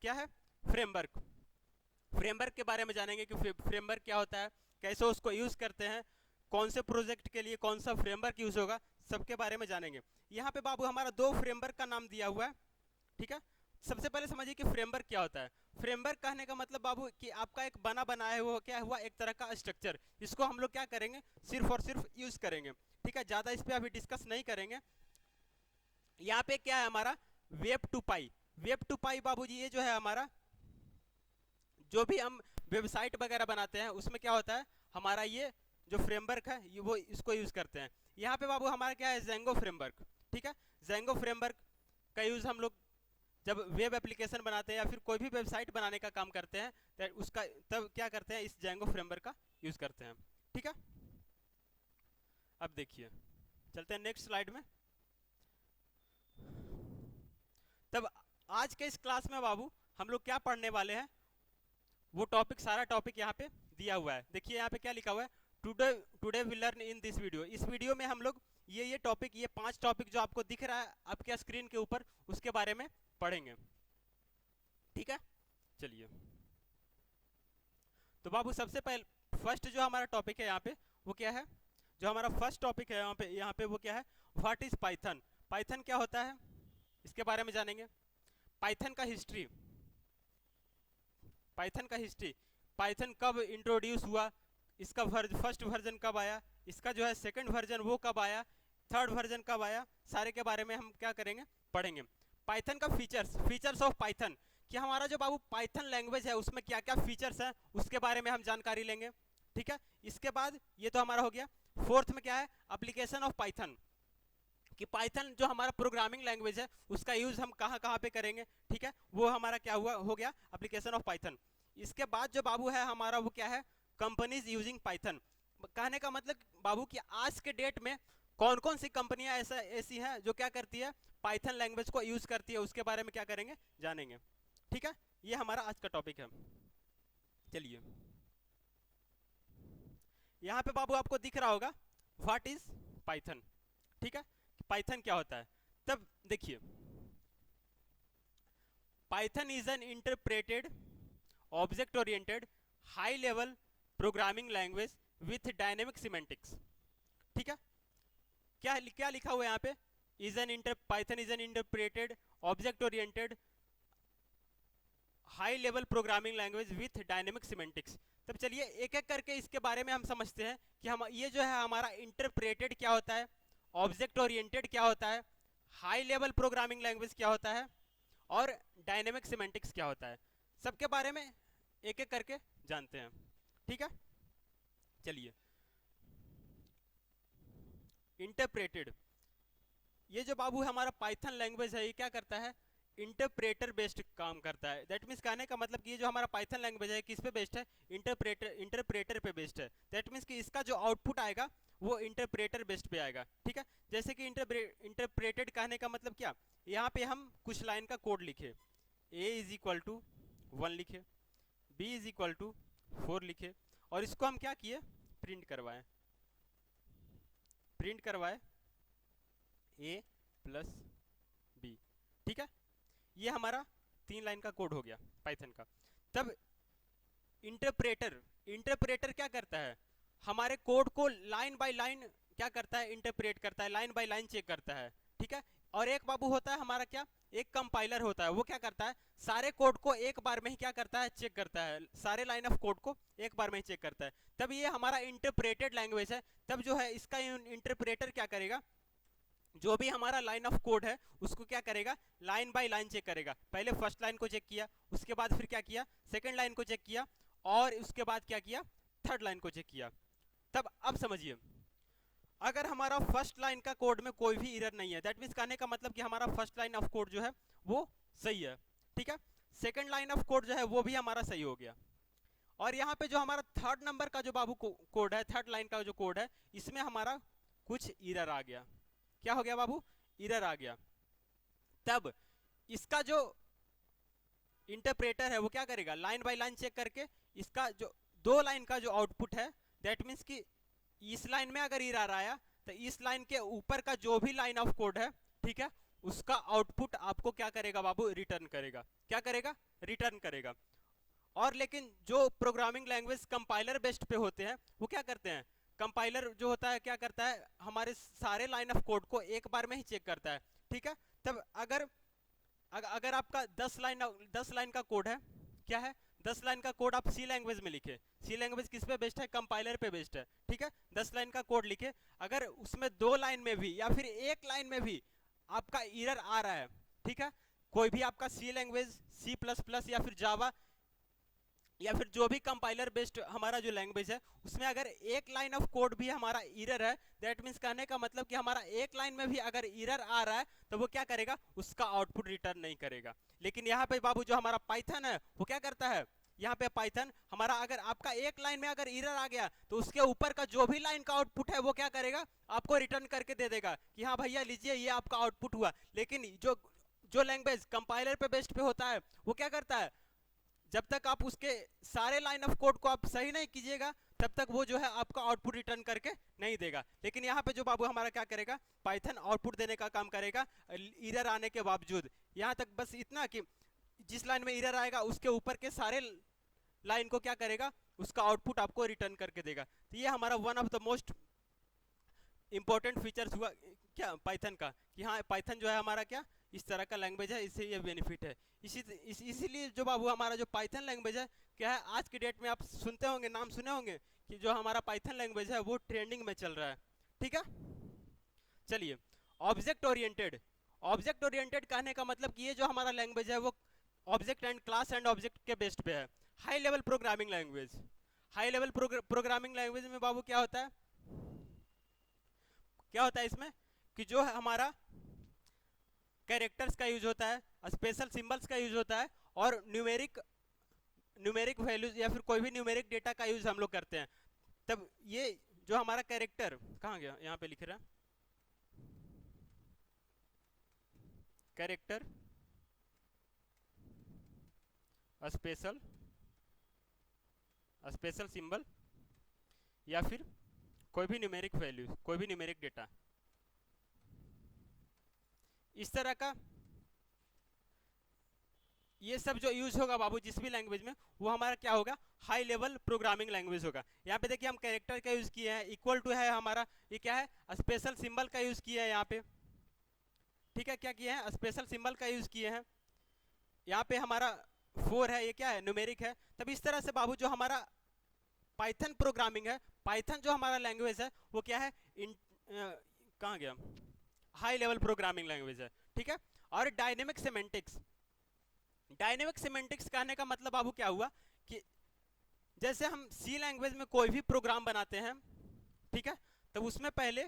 क्या है फ्रेमवर्क। फ्रेमवर्क के बारे में जानेंगे कि फ्रेमवर्क क्या होता है, कैसे उसको यूज करते हैं, कौन से प्रोजेक्ट के लिए कौन सा फ्रेमवर्क यूज होगा, सबके बारे में जानेंगे। यहाँ पे बाबू हमारा 2 फ्रेमवर्क का नाम दिया हुआ है, ठीक है। सबसे पहले समझिए कि फ्रेमवर्क क्या होता है। फ्रेमवर्क कहने का मतलब बाबू कि आपका एक बना बनाया हुआ क्या हुआ एक तरह का स्ट्रक्चर, इसको हम लोग क्या करेंगे सिर्फ और सिर्फ यूज करेंगे, ठीक है। ज्यादा इस पे अभी डिस्कस नहीं करेंगे। यहाँ पे क्या है हमारा वेब टू पाई, वेब टू पाई बाबूजी ये जो है हमारा जो भी हम वेबसाइट वगैरह बनाते हैं उसमें क्या होता है हमारा ये जो फ्रेमवर्क है वो इसको यूज करते हैं। यहाँ पे बाबू हमारा क्या है, जेंगो फ्रेमवर्क। ठीक है, जेंगो फ्रेमवर्क का यूज हम लोग जब वेब एप्लीकेशन बनाते हैं या फिर कोई भी वेबसाइट बनाने का काम करते हैं तो उसका तब क्या करते हैं, इस जेंगो फ्रेमवर्क का यूज करते हैं। ठीक है, अब देखिए चलते हैं नेक्स्ट स्लाइड में। तब आज के इस क्लास में बाबू हम लोग क्या पढ़ने वाले हैं, वो टॉपिक, सारा टॉपिक यहाँ पे दिया हुआ है। देखिए यहाँ पे क्या लिखा हुआ है, today today we learn in this video. इस वीडियो में हम लोग ये टॉपिक, ये 5 टॉपिक जो आपको दिख रहा है आपके स्क्रीन के ऊपर, उसके बारे में पढ़ेंगे। ठीक है, चलिए तो बाबू सबसे पहले फर्स्ट जो हमारा टॉपिक है यहाँ पे वो क्या है, जो हमारा फर्स्ट टॉपिक है यहाँ पे वो क्या है, व्हाट इज पाइथन। पाइथन क्या होता है इसके बारे में जानेंगे। पाइथन का हिस्ट्री, पाइथन का हिस्ट्री, पाइथन कब इंट्रोड्यूस हुआ, इसका फर्स्ट वर्जन कब आया, इसका जो है सेकंड वर्जन वो कब आया, थर्ड वर्जन कब आया, सारे के बारे में हम क्या करेंगे, पढ़ेंगे। पाइथन का फीचर्स ऑफ पाइथन, कि हमारा जो बाबू पाइथन लैंग्वेज है उसमें क्या क्या फीचर्स हैं उसके बारे में हम जानकारी लेंगे। ठीक है, इसके बाद ये तो हमारा हो गया। फोर्थ में क्या है, एप्लीकेशन ऑफ पाइथन, कि पाइथन जो हमारा प्रोग्रामिंग लैंग्वेज है उसका यूज हम कहाँ कहाँ पे करेंगे। ठीक है, वो हमारा क्या हुआ, हो गया एप्लीकेशन ऑफ पाइथन। इसके बाद जो बाबू है हमारा वो क्या है, कंपनीज यूजिंग पाइथन। कहने का मतलब बाबू कि आज के डेट में कौन कौन सी कंपनियां ऐसी हैं जो क्या करती है, पाइथन लैंग्वेज को यूज करती है, उसके बारे में क्या करेंगे, जानेंगे। ठीक है, ये हमारा आज का टॉपिक है। चलिए यहाँ पे बाबू आपको दिख रहा होगा व्हाट इज पाइथन। ठीक है, पाइथन क्या होता है। तब देखिए, Python is an interpreted object oriented high level programming language with dynamic semantics. ठीक है, क्या लिखा हुआ है यहाँ पे, Python is an interpreted object oriented high level programming language with dynamic semantics. तब चलिए एक एक करके इसके बारे में हम समझते हैं कि हम ये जो है हमारा इंटरप्रेटेड क्या होता है, ऑब्जेक्ट ओरिएंटेड क्या होता है, हाई लेवल प्रोग्रामिंग लैंग्वेज क्या होता है और डायनेमिक सिमेंटिक्स क्या होता है। सबके बारे में एक एक करके जानते हैं। ठीक है, चलिए इंटरप्रेटेड, ये जो बाबू हमारा पाइथन लैंग्वेज है ये क्या करता है, इंटरप्रेटर बेस्ड काम करता है। दैट मीन्स कहने का मतलब कि ये जो हमारा पाइथन लैंग्वेज है किस पे बेस्ड है, इंटरप्रेटर पे बेस्ड है। दैट मीन्स कि इसका जो आउटपुट आएगा वो इंटरप्रेटर बेस्ड पे आएगा। ठीक है, जैसे कि इंटरप्रेटेड कहने का मतलब क्या, यहाँ पे हम कुछ लाइन का कोड लिखे, a इज इक्वल टू 1 लिखे, b इज इक्वल टू 4 लिखे, और इसको हम क्या किए, प्रिंट करवाए a प्लस b। ठीक है, ये हमारा 3 लाइन का कोड हो गया पाइथन का। तब इंटरप्रेटर क्या करता है, हमारे कोड को लाइन बाय लाइन क्या करता है, इंटरप्रेट करता है, लाइन बाय लाइन चेक करता है। ठीक है, और एक बाबू होता है हमारा क्या, एक कंपाइलर होता है, वो क्या करता है, सारे कोड को एक बार में ही क्या करता है, चेक करता है, सारे लाइन ऑफ कोड को एक बार में ही चेक करता है। तब ये हमारा इंटरप्रेटेड लैंग्वेज है। तब जो है इसका इंटरप्रेटर क्या करेगा, जो भी हमारा लाइन ऑफ कोड है उसको क्या करेगा, लाइन बाय लाइन चेक करेगा। पहले फर्स्ट लाइन को चेक किया, उसके बाद फिर क्या किया, सेकंड लाइन को चेक किया, और उसके बाद क्या किया, थर्ड लाइन को चेक किया। तब अब समझिए, अगर हमारा फर्स्ट लाइन का कोड में कोई भी एरर नहीं है, दैट मींस कहने का मतलब कि हमारा फर्स्ट लाइन ऑफ कोड जो है वो सही है। ठीक है, सेकंड लाइन ऑफ कोड जो है वो भी हमारा सही हो गया, और यहाँ पे जो हमारा थर्ड नंबर का जो बाबू कोड है, थर्ड लाइन का जो कोड है, इसमें हमारा कुछ एरर आ गया। क्या हो गया बाबू, एरर आ गया। तब इसका जो इंटरप्रेटर है वो क्या करेगा, लाइन बाय लाइन चेक करके इसका जो 2 लाइन का जो आउटपुट है, दैट मींस कि इस लाइन में अगर एरर आया तो इस लाइन के ऊपर का जो भी लाइन ऑफ कोड है, ठीक है, उसका आउटपुट आपको क्या करेगा बाबू, रिटर्न करेगा। क्या करेगा, रिटर्न करेगा। और लेकिन जो प्रोग्रामिंग लैंग्वेज कंपाइलर बेस्ड पे होते हैं वो क्या करते हैं, कंपाइलर जो होता है क्या करता है, हमारे सारे लाइन ऑफ कोड को एक बार में ही चेक करता है। ठीक है, तब अगर आपका 10 लाइन का कोड है, क्या है, 10 लाइन का कोड आप सी लैंग्वेज में लिखे, सी लैंग्वेज किस पे बेस्ड है, कंपाइलर पे बेस्ड है। ठीक है, 10 लाइन का कोड लिखे, अगर उसमें 2 लाइन में भी या फिर 1 लाइन में भी आपका एरर आ रहा है, ठीक है, कोई भी आपका सी लैंग्वेज, C++ या फिर जावा या फिर जो भी कंपाइलर बेस्ड हमारा जो लैंग्वेज है उसमें अगर एक लाइन ऑफ कोड भी हमारा एरर है, दैट मीन्स कहने का मतलब कि हमारा एक लाइन में भी अगर एरर आ रहा है तो वो क्या करेगा, उसका आउटपुट रिटर्न नहीं करेगा। लेकिन यहाँ पे बाबू जो हमारा पाइथन है वो क्या करता है, यहाँ पे पाइथन हमारा अगर आपका एक लाइन में अगर एरर आ गया तो उसके ऊपर का जो भी लाइन का आउटपुट है वो क्या करेगा, आपको रिटर्न करके दे देगा कि हाँ भैया लीजिए ये आपका आउटपुट हुआ। लेकिन जो जो लैंग्वेज कंपाइलर पे बेस्ड पे होता है वो क्या करता है, जब तक आप उसके सारे लाइन ऑफ कोड को आप सही नहीं कीजिएगा तब तक वो जो है आपका आउटपुट रिटर्न करके नहीं देगा। लेकिन यहाँ पे जो बाबू हमारा क्या करेगा, पाइथन आउटपुट देने का काम करेगा एरर आने के बावजूद। यहाँ तक बस इतना कि जिस लाइन में एरर आएगा उसके ऊपर के सारे लाइन को क्या करेगा, उसका आउटपुट आपको रिटर्न करके देगा। तो ये हमारा one of the most important features हुआ क्या पाइथन का, कि हाँ पाइथन जो है हमारा क्या इस तरह का लैंग्वेज है, इससे ये बेनिफिट है। इसीलिए जो बाबू हमारा जो पाइथन लैंग्वेज है क्या है, आज के डेट में आप सुनते होंगे, नाम सुने होंगे कि जो हमारा पाइथन लैंग्वेज है वो ट्रेंडिंग में चल रहा है। ठीक है, चलिए ऑब्जेक्ट ओरिएंटेड। ऑब्जेक्ट ओरिएंटेड कहने का मतलब कि ये जो हमारा लैंग्वेज है वो object and class and object के बेस्ड पे है। High level programming language. High level programming language में बाबू क्या होता है, क्या होता है इसमें कि जो है हमारा कैरेक्टर्स का यूज होता है, स्पेशल सिंबल्स का यूज होता है, और न्यूमेरिक न्यूमेरिक वैल्यूज या फिर कोई भी न्यूमेरिक डेटा का यूज हम लोग करते हैं। तब ये जो हमारा कैरेक्टर कहाँ गया, यहाँ पे लिख रहा है कैरेक्टर स्पेशल स्पेशल सिंबल या फिर कोई भी न्यूमेरिक वैल्यू, कोई भी न्यूमेरिक डेटा, इस तरह का ये सब जो यूज होगा बाबू जिस भी लैंग्वेज में, वो हमारा क्या होगा, हाई लेवल प्रोग्रामिंग लैंग्वेज होगा। यहाँ पे देखिए हम कैरेक्टर का यूज किए हैं, इक्वल टू है हमारा, ये क्या है स्पेशल सिंबल का यूज किया है यहाँ पे। ठीक है, क्या किए हैं, स्पेशल सिंबल का यूज किए हैं। यहाँ पे हमारा 4 है, ये क्या है न्यूमेरिक है। तब इस तरह से बाबू जो हमारा पाइथन प्रोग्रामिंग है, पाइथन जो हमारा लैंग्वेज है वो क्या है, कहाँ गया, हाई लेवल प्रोग्रामिंग लैंग्वेज है। ठीक है, और डायनेमिक सिमेंटिक्स। डायनेमिक सिमेंटिक्स कहने का मतलब बाबू क्या हुआ कि जैसे हम सी लैंग्वेज में कोई भी प्रोग्राम बनाते हैं, ठीक है, तो उसमें पहले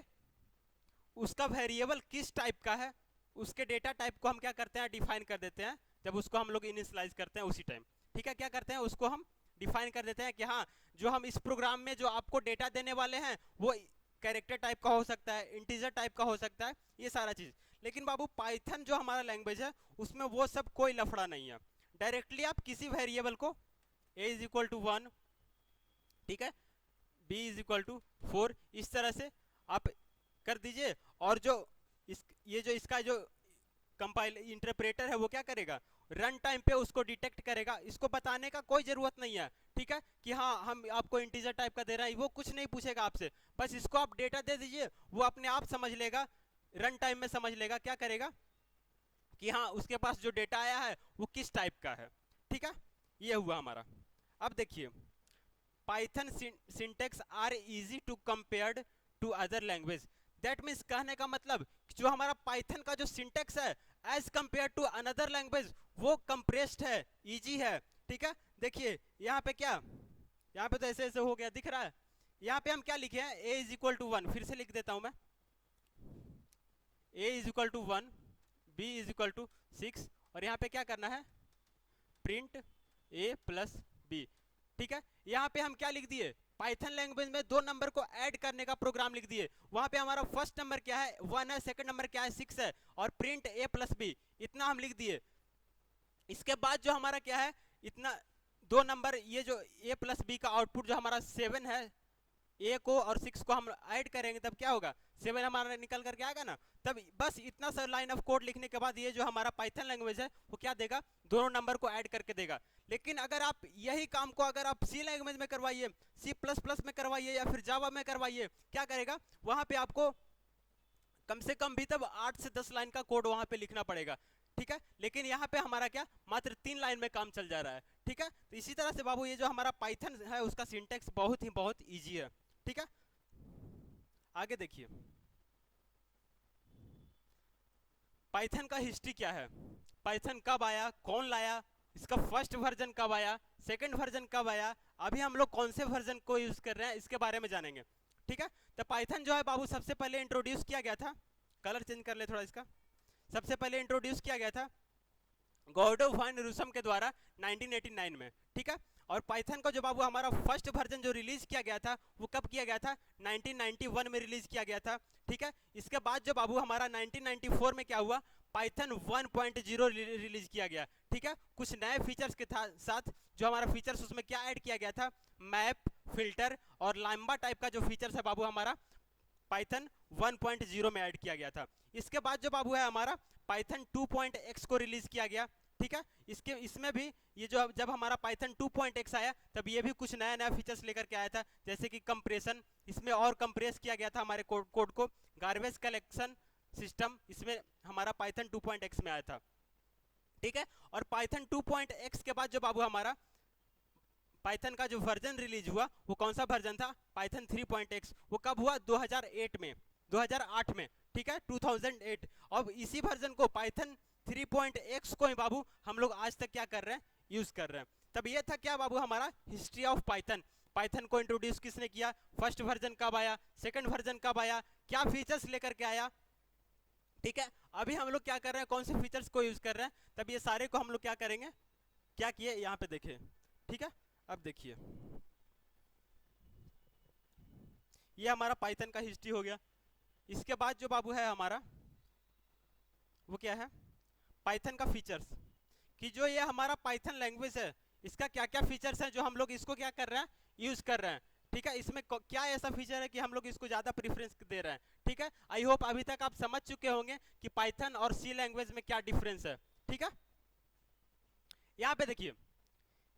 उसका वेरिएबल किस टाइप का है उसके डेटा टाइप को हम क्या करते हैं, डिफाइन कर देते हैं। जब उसको हम लोग इनिशियलाइज करते हैं उसी टाइम, ठीक है, क्या करते हैं, उसको हम डिफाइन कर देते हैं कि हाँ जो हम इस प्रोग्राम में जो आपको डेटा देने वाले हैं वो कैरेक्टर टाइप का हो सकता है, इंटीजर टाइप का हो सकता है, ये सारा चीज। लेकिन बाबू पाइथन जो हमारा लैंग्वेज है उसमें वो सब कोई लफड़ा नहीं है। डायरेक्टली आप किसी वेरिएबल को a इज इक्वल टू 1, ठीक है, b इज इक्वल टू 4, इस तरह से आप कर दीजिए। और जो ये जो इसका जो कंपाइल इंटरप्रेटर है वो क्या करेगा, रन टाइम पे उसको डिटेक्ट करेगा। इसको बताने का कोई जरूरत नहीं है, ठीक है, कि हाँ हम आपको इंटीजर टाइप का दे रहे हैं, वो कुछ नहीं पूछेगा आपसे। बस इसको आप डेटा दे दीजिए, वो अपने आप समझ लेगा, रन टाइम में समझ लेगा, क्या करेगा कि हाँ उसके पास जो डेटा आया है वो किस टाइप का है। ठीक है, ये हुआ हमारा। अब देखिए Python syntax are easy to compared to other language. That means कहने का मतलब जो हमारा पाइथन का जो सिंटेक्स है as compare to another language वो कंप्रेस्ड है, इजी है। ठीक है, देखिए यहाँ पे क्या, यहाँ पे तो ऐसे ऐसे हो गया दिख रहा है। यहाँ पे हम क्या लिखे हैं, a इज इक्वल टू 1, फिर से लिख देता हूं मैं, a is equal to 1, b is equal to 6, और यहाँ पे क्या करना है, प्रिंट a प्लस b। ठीक है, यहाँ पे हम क्या लिख दिए, पाइथन लैंग्वेज में 2 नंबर को ऐड करने का प्रोग्राम लिख दिए। वहां पे हमारा फर्स्ट नंबर क्या है, 1 है, सेकंड नंबर क्या है, 6 है, और प्रिंट a प्लस b, इतना हम लिख दिए। इसके बाद जो हमारा क्या है, इतना 2 नंबर, ये जो a प्लस b का आउटपुट जो हमारा 7 है, a को और 6 को हम ऐड करेंगे तब क्या होगा, 7 हमारा निकल करके आएगा ना। तब बस इतना सा लाइन ऑफ कोड लिखने के बाद ये जो हमारा पाइथन लैंग्वेज है वो क्या देगा, दोनों नंबर को ऐड करके देगा। लेकिन अगर आप यही काम को अगर आप सी लैंग्वेज में करवाइए, सी प्लस प्लस में करवाइए या फिर जावा में करवाइए, क्या करेगा, वहां पे आपको कम से कम भी तब 8 से 10 लाइन का कोड वहां पे लिखना पड़ेगा। ठीक है, लेकिन यहाँ पे हमारा क्या मात्र 3 लाइन में काम चल जा रहा है। ठीक है, तो इसी तरह से बाबू ये जो हमारा पाइथन है उसका सिंटेक्स बहुत ईजी है। ठीक है, आगे देखिए पाइथन का हिस्ट्री क्या है, पाइथन कब आया, कौन लाया, इसका फर्स्ट वर्जन कब आया, सेकंड वर्जन कब आया, अभी हम लोग कौन से वर्जन को यूज कर रहे हैं, इसके बारे में जानेंगे। ठीक है, तो पाइथन जो है बाबू सबसे पहले इंट्रोड्यूस किया गया था, कलर चेंज कर ले थोड़ा इसका, सबसे पहले इंट्रोड्यूस किया गया था गॉर्डो वान रूसम के द्वारा 1989 में। ठीक है, और पाइथन का जो बाबू हमारा फर्स्ट वर्जन जो रिलीज किया गया था वो कब किया गया था, 1991 में रिलीज किया गया था। ठीक है, इसके बाद जो बाबू हमारा 1994 में क्या हुआ, पाइथन 1.0 रिलीज किया गया। ठीक है, कुछ नए फीचर्स के साथ, जो हमारा फीचर्स उसमें क्या ऐड किया गया था, मैप, फिल्टर और लंबा टाइप का जो फीचर्स है बाबू हमारा पाइथन 1.0 में ऐड किया गया था। इसके बाद जो बाबू है हमारा पाइथन 2.x को रिलीज किया गया। ठीक है, इसमें भी ये जो जब हमारा पाइथन 2.x आया तब ये भी कुछ नया नया फीचर्स लेकर के आया था, जैसे कि कंप्रेशन, इसमें और कंप्रेस किया गया था हमारे कोड को, गार्बेज कलेक्शन सिस्टम इसमें हमारा पाइथन 2.x में आया था। ठीक है, और पाइथन 2.x के बाद जो बाबू हमारा पाइथन का जो वर्जन रिलीज हुआ वो कौन सा वर्जन था, पाइथन 3.x, वो कब हुआ, 2008 में। ठीक है, 2008। अब इसी वर्जन को पाइथन 3.x को ही बाबू हम लोग आज तक क्या कर रहे हैं, यूज कर रहे हैं। तब ये था क्या बाबू हमारा हिस्ट्री ऑफ पाइथन, पाइथन को इंट्रोड्यूस किसने किया, फर्स्ट वर्जन कब आया, सेकंड वर्जन कब आया, क्या फीचर्स लेकर के आया। ठीक है, अभी हम लोग क्या कर रहे हैं, कौन से फीचर्स को यूज कर रहे हैं, तब ये सारे को हम लोग क्या करेंगे, क्या किए यहाँ पे देखिए। ठीक है, अब देखिए ये हमारा पाइथन का हिस्ट्री हो गया। इसके बाद जो बाबू है हमारा वो क्या है, पाइथन का फीचर्स, कि जो ये हमारा पाइथन लैंग्वेज है इसका क्या क्या फीचर्स हैं जो हम लोग इसको क्या कर रहे हैं, यूज कर रहे हैं। ठीक है, इसमें क्या ऐसा फीचर है कि हम लोग इसको ज्यादा प्रेफरेंस दे रहे हैं। ठीक है, आई होप अभी तक आप समझ चुके होंगे कि पाइथन और सी लैंग्वेज में क्या डिफरेंस है। ठीक है, यहाँ पे देखिए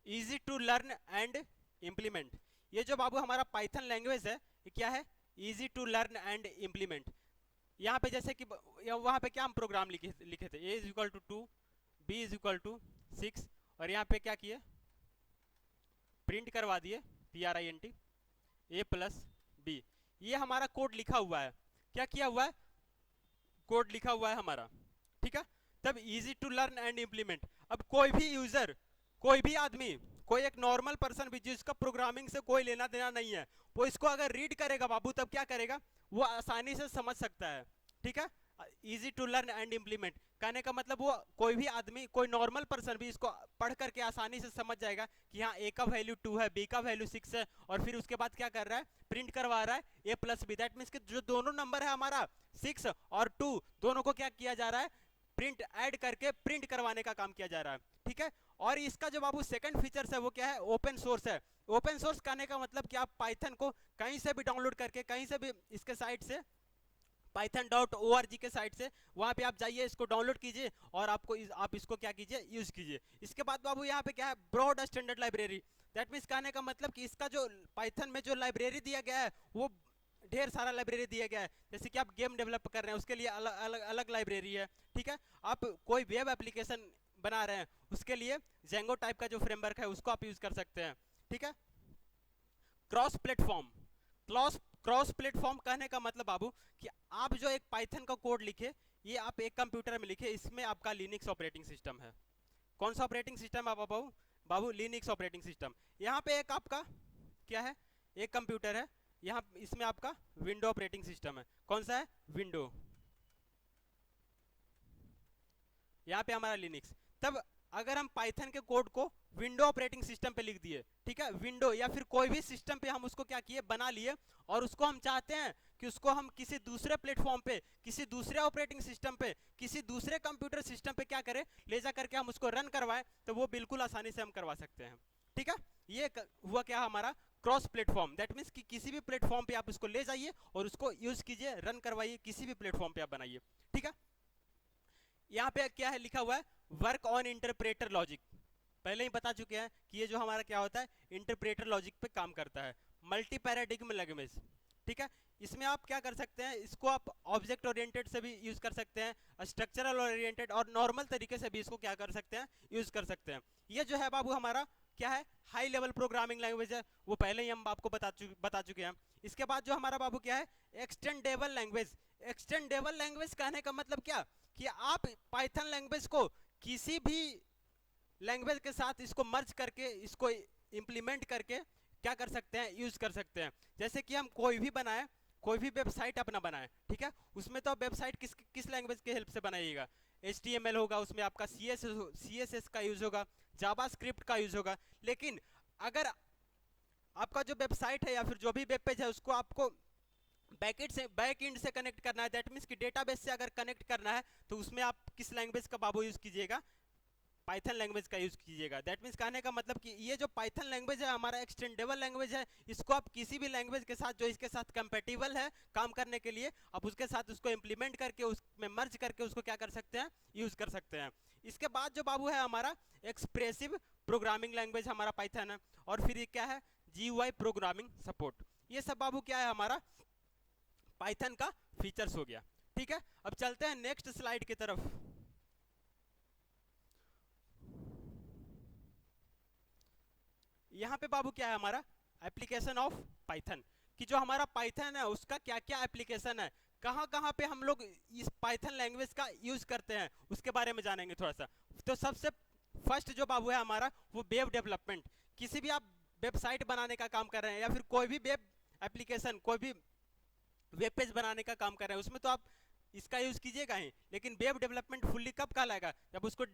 easy to learn and implement, ये जो बाबू हमारा पाइथन लैंग्वेज है ये क्या है, easy to learn and implement. यहाँ पे जैसे कि वहाँ पे क्या हम प्रोग्राम लिखे थे, a is equal to 2, b is equal to 6, और यहाँ पे क्या किए, प्रिंट करवा दिए print a प्लस b, ये हमारा कोड लिखा हुआ है। क्या किया हुआ है, कोड लिखा हुआ है हमारा। ठीक है, तब easy to learn and implement. अब कोई भी यूजर, कोई भी आदमी, कोई एक नॉर्मल पर्सन भी जिसका प्रोग्रामिंग से कोई लेना देना नहीं है, वो इसको अगर रीड करेगा बाबू तब क्या करेगा, वो आसानी से समझ सकता है। ठीक है, easy to learn and implement कहने का मतलब वो कोई भी आदमी, कोई नॉर्मल पर्सन भी इसको पढ़ करके आसानी से समझ जाएगा कि हाँ a का वैल्यू 2 है, b का वैल्यू 6 है, और फिर उसके बाद क्या कर रहा है, प्रिंट करवा रहा है a plus b. That means कि जो दोनों नंबर है हमारा 6 और 2, दोनों को क्या किया जा रहा है, प्रिंट ऐड करके प्रिंट करवाने का काम किया जा रहा है। ठीक है, और इसका जो बाबू सेकंड फीचर्स है वो क्या है, ओपन सोर्स है। ओपन सोर्स कहने का मतलब कि आप पाइथन को कहीं से भी डाउनलोड करके, कहीं से भी इसके साइट से, python.org के साइट से वहां पे आप जाइए, इसको डाउनलोड कीजिए और आप इसको क्या कीजिए, यूज कीजिए। इसके बाद बाबू यहाँ पे क्या है, broad standard library. That means कहने का मतलब कि इसका जो पाइथन में जो लाइब्रेरी दिया गया है वो ढेर सारा लाइब्रेरी दिया गया है। जैसे कि आप गेम डेवलप कर रहे हैं उसके लिए अलग लाइब्रेरी है। ठीक है, आप कोई वेब एप्लीकेशन बना रहे हैं उसके लिए जेंगो टाइप का जो फ्रेमवर्क है उसको आप यूज कर सकते हैं। ठीक है, क्रॉस प्लेटफॉर्म, क्रॉस प्लेटफॉर्म कहने का मतलब बाबू कि आप जो एक पाइथन का कोड लिखे, ये आप एक कंप्यूटर में लिखे, इसमें आपका लिनक्स ऑपरेटिंग सिस्टम है। कौन सा ऑपरेटिंग सिस्टम है बाबू लिनक्स ऑपरेटिंग सिस्टम। यहाँ पे एक आपका क्या है, एक कंप्यूटर है, यहाँ इसमें आपका विंडो ऑपरेटिंग सिस्टम है। कौन सा है, विंडो, यहाँ पे हमारा लिनक्स। तब अगर हम पाइथन के कोड को विंडो ऑपरेटिंग सिस्टम पे लिख दिए, ठीक है, विंडो या फिर कोई भी सिस्टम पे हम उसको क्या किए, बना लिए, और उसको हम चाहते हैं कि उसको हम किसी दूसरे प्लेटफॉर्म पे, किसी दूसरे ऑपरेटिंग सिस्टम पे, किसी दूसरे कंप्यूटर सिस्टम पे क्या करें, ले जा करके हम उसको रन करवाएं, तो वो बिल्कुल आसानी से हम करवा सकते हैं। ठीक है, ये हुआ क्या हमारा क्रॉस प्लेटफॉर्म। दैट मीन्स कि किसी भी प्लेटफॉर्म पे आप उसको ले जाइए और उसको यूज कीजिए, रन करवाइए, किसी भी प्लेटफॉर्म पे आप बनाइए। ठीक है, यहाँ पे क्या है लिखा हुआ है, वर्क ऑन इंटरप्रेटर लॉजिक। पहले ही बता चुके हैं कि ये जो हमारा क्या होता है, इंटरप्रेटर लॉजिक पे काम करता है। मल्टी पैराडिग्म लैंग्वेज, ठीक है, इसमें आप क्या कर सकते हैं, इसको आप ऑब्जेक्ट ओरिएंटेड से भी यूज कर सकते हैं, स्ट्रक्चरल ओरिएंटेड और नॉर्मल तरीके से भी इसको क्या कर सकते हैं, यूज कर सकते हैं। ये जो है बाबू हमारा क्या है, हाई लेवल प्रोग्रामिंग लैंग्वेज है, वो पहले ही हम आपको बता चुके हैं। इसके बाद जो हमारा बाबू क्या है, एक्सटेंडेबल लैंग्वेज। एक्सटेंडेबल लैंग्वेज कहने का मतलब क्या, कि आप पाइथन लैंग्वेज को किसी भी लैंग्वेज के साथ इसको मर्ज करके, इसको इम्प्लीमेंट करके क्या कर सकते हैं, यूज कर सकते हैं। जैसे कि हम कोई भी बनाए, कोई भी वेबसाइट अपना बनाए, ठीक है, उसमें तो आप वेबसाइट किस लैंग्वेज के हेल्प से बनाइएगा, HTML होगा, उसमें आपका CSS का यूज होगा, जावास्क्रिप्ट का यूज होगा। लेकिन अगर आपका जो वेबसाइट है या फिर जो भी वेब पेज है उसको आपको बैक एंड से कनेक्ट करना है, दैट मीन्स कि डेटाबेस से अगर कनेक्ट करना है, तो उसमें आप किस लैंग्वेज का बाबू यूज कीजिएगा, पाइथन लैंग्वेज का यूज कीजिएगा। दैट मीन्स कहने का मतलब कि ये जो पाइथन लैंग्वेज है हमारा एक्सटेंडेबल लैंग्वेज है, इसको आप किसी भी लैंग्वेज के साथ जो इसके साथ कंपेटिबल है काम करने के लिए, आप उसके साथ उसको इम्प्लीमेंट करके उसमें मर्ज करके उसको क्या कर सकते हैं, यूज कर सकते हैं। इसके बाद जो बाबू है हमारा एक्सप्रेसिव प्रोग्रामिंग लैंग्वेज हमारा पाइथन है, और फिर ये क्या है, GUI प्रोग्रामिंग सपोर्ट। ये सब बाबू क्या है, हमारा पाइथन का फीचर्स हो गया। ठीक है, अब चलते हैं नेक्स्ट स्लाइड की तरफ। यहाँ पे बाबू क्या है हमारा एप्लीकेशन ऑफ पाइथन, कि जो हमारा पाइथन है उसका क्या क्या एप्लीकेशन है, कहाँ कहाँ पे हम लोग इस पाइथन लैंग्वेज का यूज करते हैं, उसके बारे में जानेंगे थोड़ा सा। तो सबसे फर्स्ट जो बाबू है हमारा वो वेब डेवलपमेंट। किसी भी आप वेबसाइट बनाने का काम कर रहे हैं या फिर कोई भी वेब एप्लीकेशन, कोई भी वेब पेज बनाने का काम कर रहे हैं, उसमें तो आप इसका यूज कीजिएगा ही, लेकिन वेब डेवलपमेंट फुल्ली कब कहलाएगा, जब उसको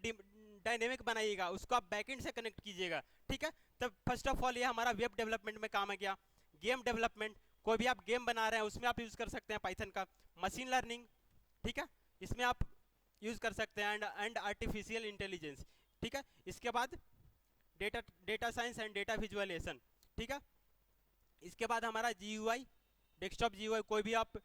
डायनेमिक बनाइएगा, उसको आप बैकएंड से कनेक्ट कीजिएगा। ठीक है, तब फर्स्ट ऑफ ऑल ये हमारा वेब डेवलपमेंट में काम है। गया गेम डेवलपमेंट, कोई भी आप गेम बना रहे हैं उसमें आप यूज कर सकते हैं पाइथन का। मशीन लर्निंग, ठीक है, इसमें आप यूज कर सकते हैं, एंड आर्टिफिशियल इंटेलिजेंस। ठीक है, इसके बाद data science and data visualisation. ठीक है, इसके बाद हमारा GUI, डेस्कटॉप GUI, कोई भी आप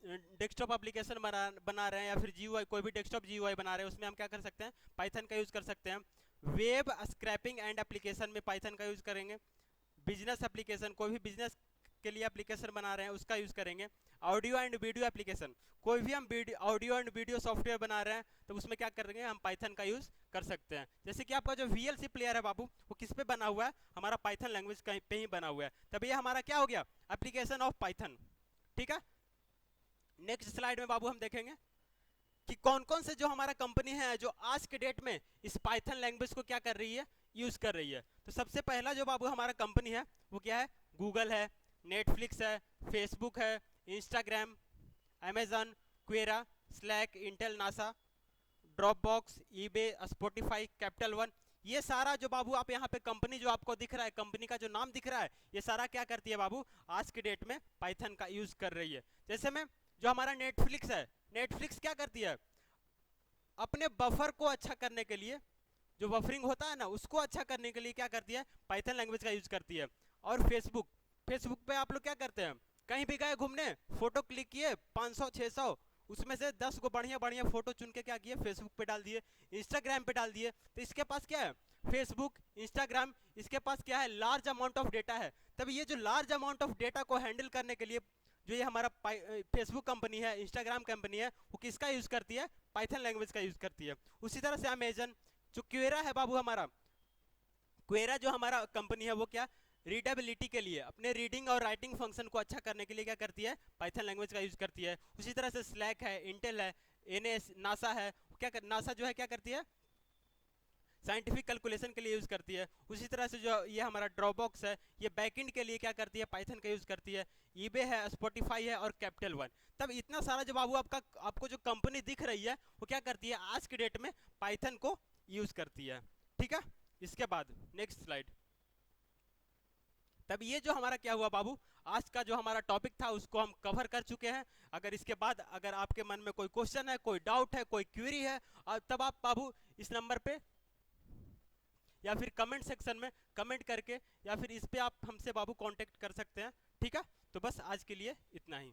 डेस्कटॉप एप्लीकेशन बना रहे हैं या फिर GUI, कोई भी डेस्कटॉप GUI बना रहे हैं, उसमें हम क्या कर सकते हैं, पाइथन का यूज कर सकते हैं। वेब स्क्रैपिंग एंड एप्लीकेशन में पाइथन का यूज करेंगे। बिजनेस एप्लीकेशन, कोई भी बिजनेस के लिए एप्लीकेशन बना रहे हैं उसका यूज करेंगे। ऑडियो एंड वीडियो एप्लीकेशन, कोई भी हम ऑडियो एंड वीडियो सॉफ्टवेयर बना रहे हैं तो उसमें क्या करेंगे, हम पाइथन का यूज कर सकते हैं। जैसे कि आपका जो VLC प्लेयर है बाबू, वो किस पे बना हुआ है, हमारा पाइथन लैंग्वेज पे ही बना हुआ है, तब ये हमारा क्या हो गया, एप्लीकेशन ऑफ पाइथन। ठीक है, नेक्स्ट स्लाइड में बाबू हम देखेंगे कि कौन कौन से जो हमारा कंपनी है जो आज के डेट में इस पाइथन लैंग्वेज को क्या कर रही है, यूज कर रही है। तो सबसे पहला जो बाबू हमारा कंपनी है वो क्या है, गूगल है, नेटफ्लिक्स है, फेसबुक है, Instagram, Amazon, Quora, Slack, Intel, NASA, Dropbox, eBay, Spotify, Capital One. ये सारा जो बाबू आप यहाँ पे कंपनी जो आपको दिख रहा है, कंपनी का जो नाम दिख रहा है, ये सारा क्या करती है बाबू, आज के डेट में पाइथन का यूज कर रही है। जैसे में जो हमारा नेटफ्लिक्स है, नेटफ्लिक्स क्या करती है, अपने बफर को अच्छा करने के लिए, जो बफरिंग होता है ना उसको अच्छा करने के लिए क्या करती है, पाइथन लैंग्वेज का यूज करती है। और फेसबुक, फेसबुक पे आप लोग क्या करते हैं, कहीं भी गए घूमने, फोटो क्लिक किए 500 600, उसमें से 10 को बढ़िया बढ़िया फोटो चुन के क्या किए, फेसबुक पे डाल दिए, इंस्टाग्राम पे डाल दिए। तो इसके पास क्या है, फेसबुक, इंस्टाग्राम, इसके पास क्या है, लार्ज अमाउंट ऑफ डेटा है। तब ये जो लार्ज अमाउंट ऑफ डेटा को हैंडल करने के लिए जो ये हमारा फेसबुक कंपनी है, इंस्टाग्राम कंपनी है, वो किसका यूज करती है, पाइथन लैंग्वेज का यूज करती है। उसी तरह से अमेजन, जो क्वेरा है बाबू हमारा, क्वेरा जो हमारा कंपनी है वो क्या, रीडेबिलिटी के लिए, अपने रीडिंग और राइटिंग फंक्शन को अच्छा करने के लिए क्या करती है, पाइथन लैंग्वेज का यूज करती है। उसी तरह से स्लैक है, इंटेल है, NS, नासा है, नासा जो है क्या करती है, साइंटिफिक कैलकुलेशन के लिए यूज करती है। उसी तरह से जो ये हमारा ड्रॉपबॉक्स है, ये बैकएंड के लिए क्या करती है, पाइथन का यूज करती है। ईबे है, स्पॉटिफाई है और कैपिटल वन। तब इतना सारा जो बाबू आपको जो कंपनी दिख रही है वो क्या करती है, आज के डेट में पाइथन को यूज करती है। ठीक है, इसके बाद नेक्स्ट स्लाइड। तब ये जो हमारा क्या हुआ बाबू, आज का जो हमारा टॉपिक था उसको हम कवर कर चुके हैं। अगर इसके बाद अगर आपके मन में कोई क्वेश्चन है, कोई डाउट है, कोई क्वेरी है, तब आप बाबू इस नंबर पे या फिर कमेंट सेक्शन में कमेंट करके या फिर इस पे आप हमसे बाबू कांटेक्ट कर सकते हैं। ठीक है, तो बस आज के लिए इतना ही।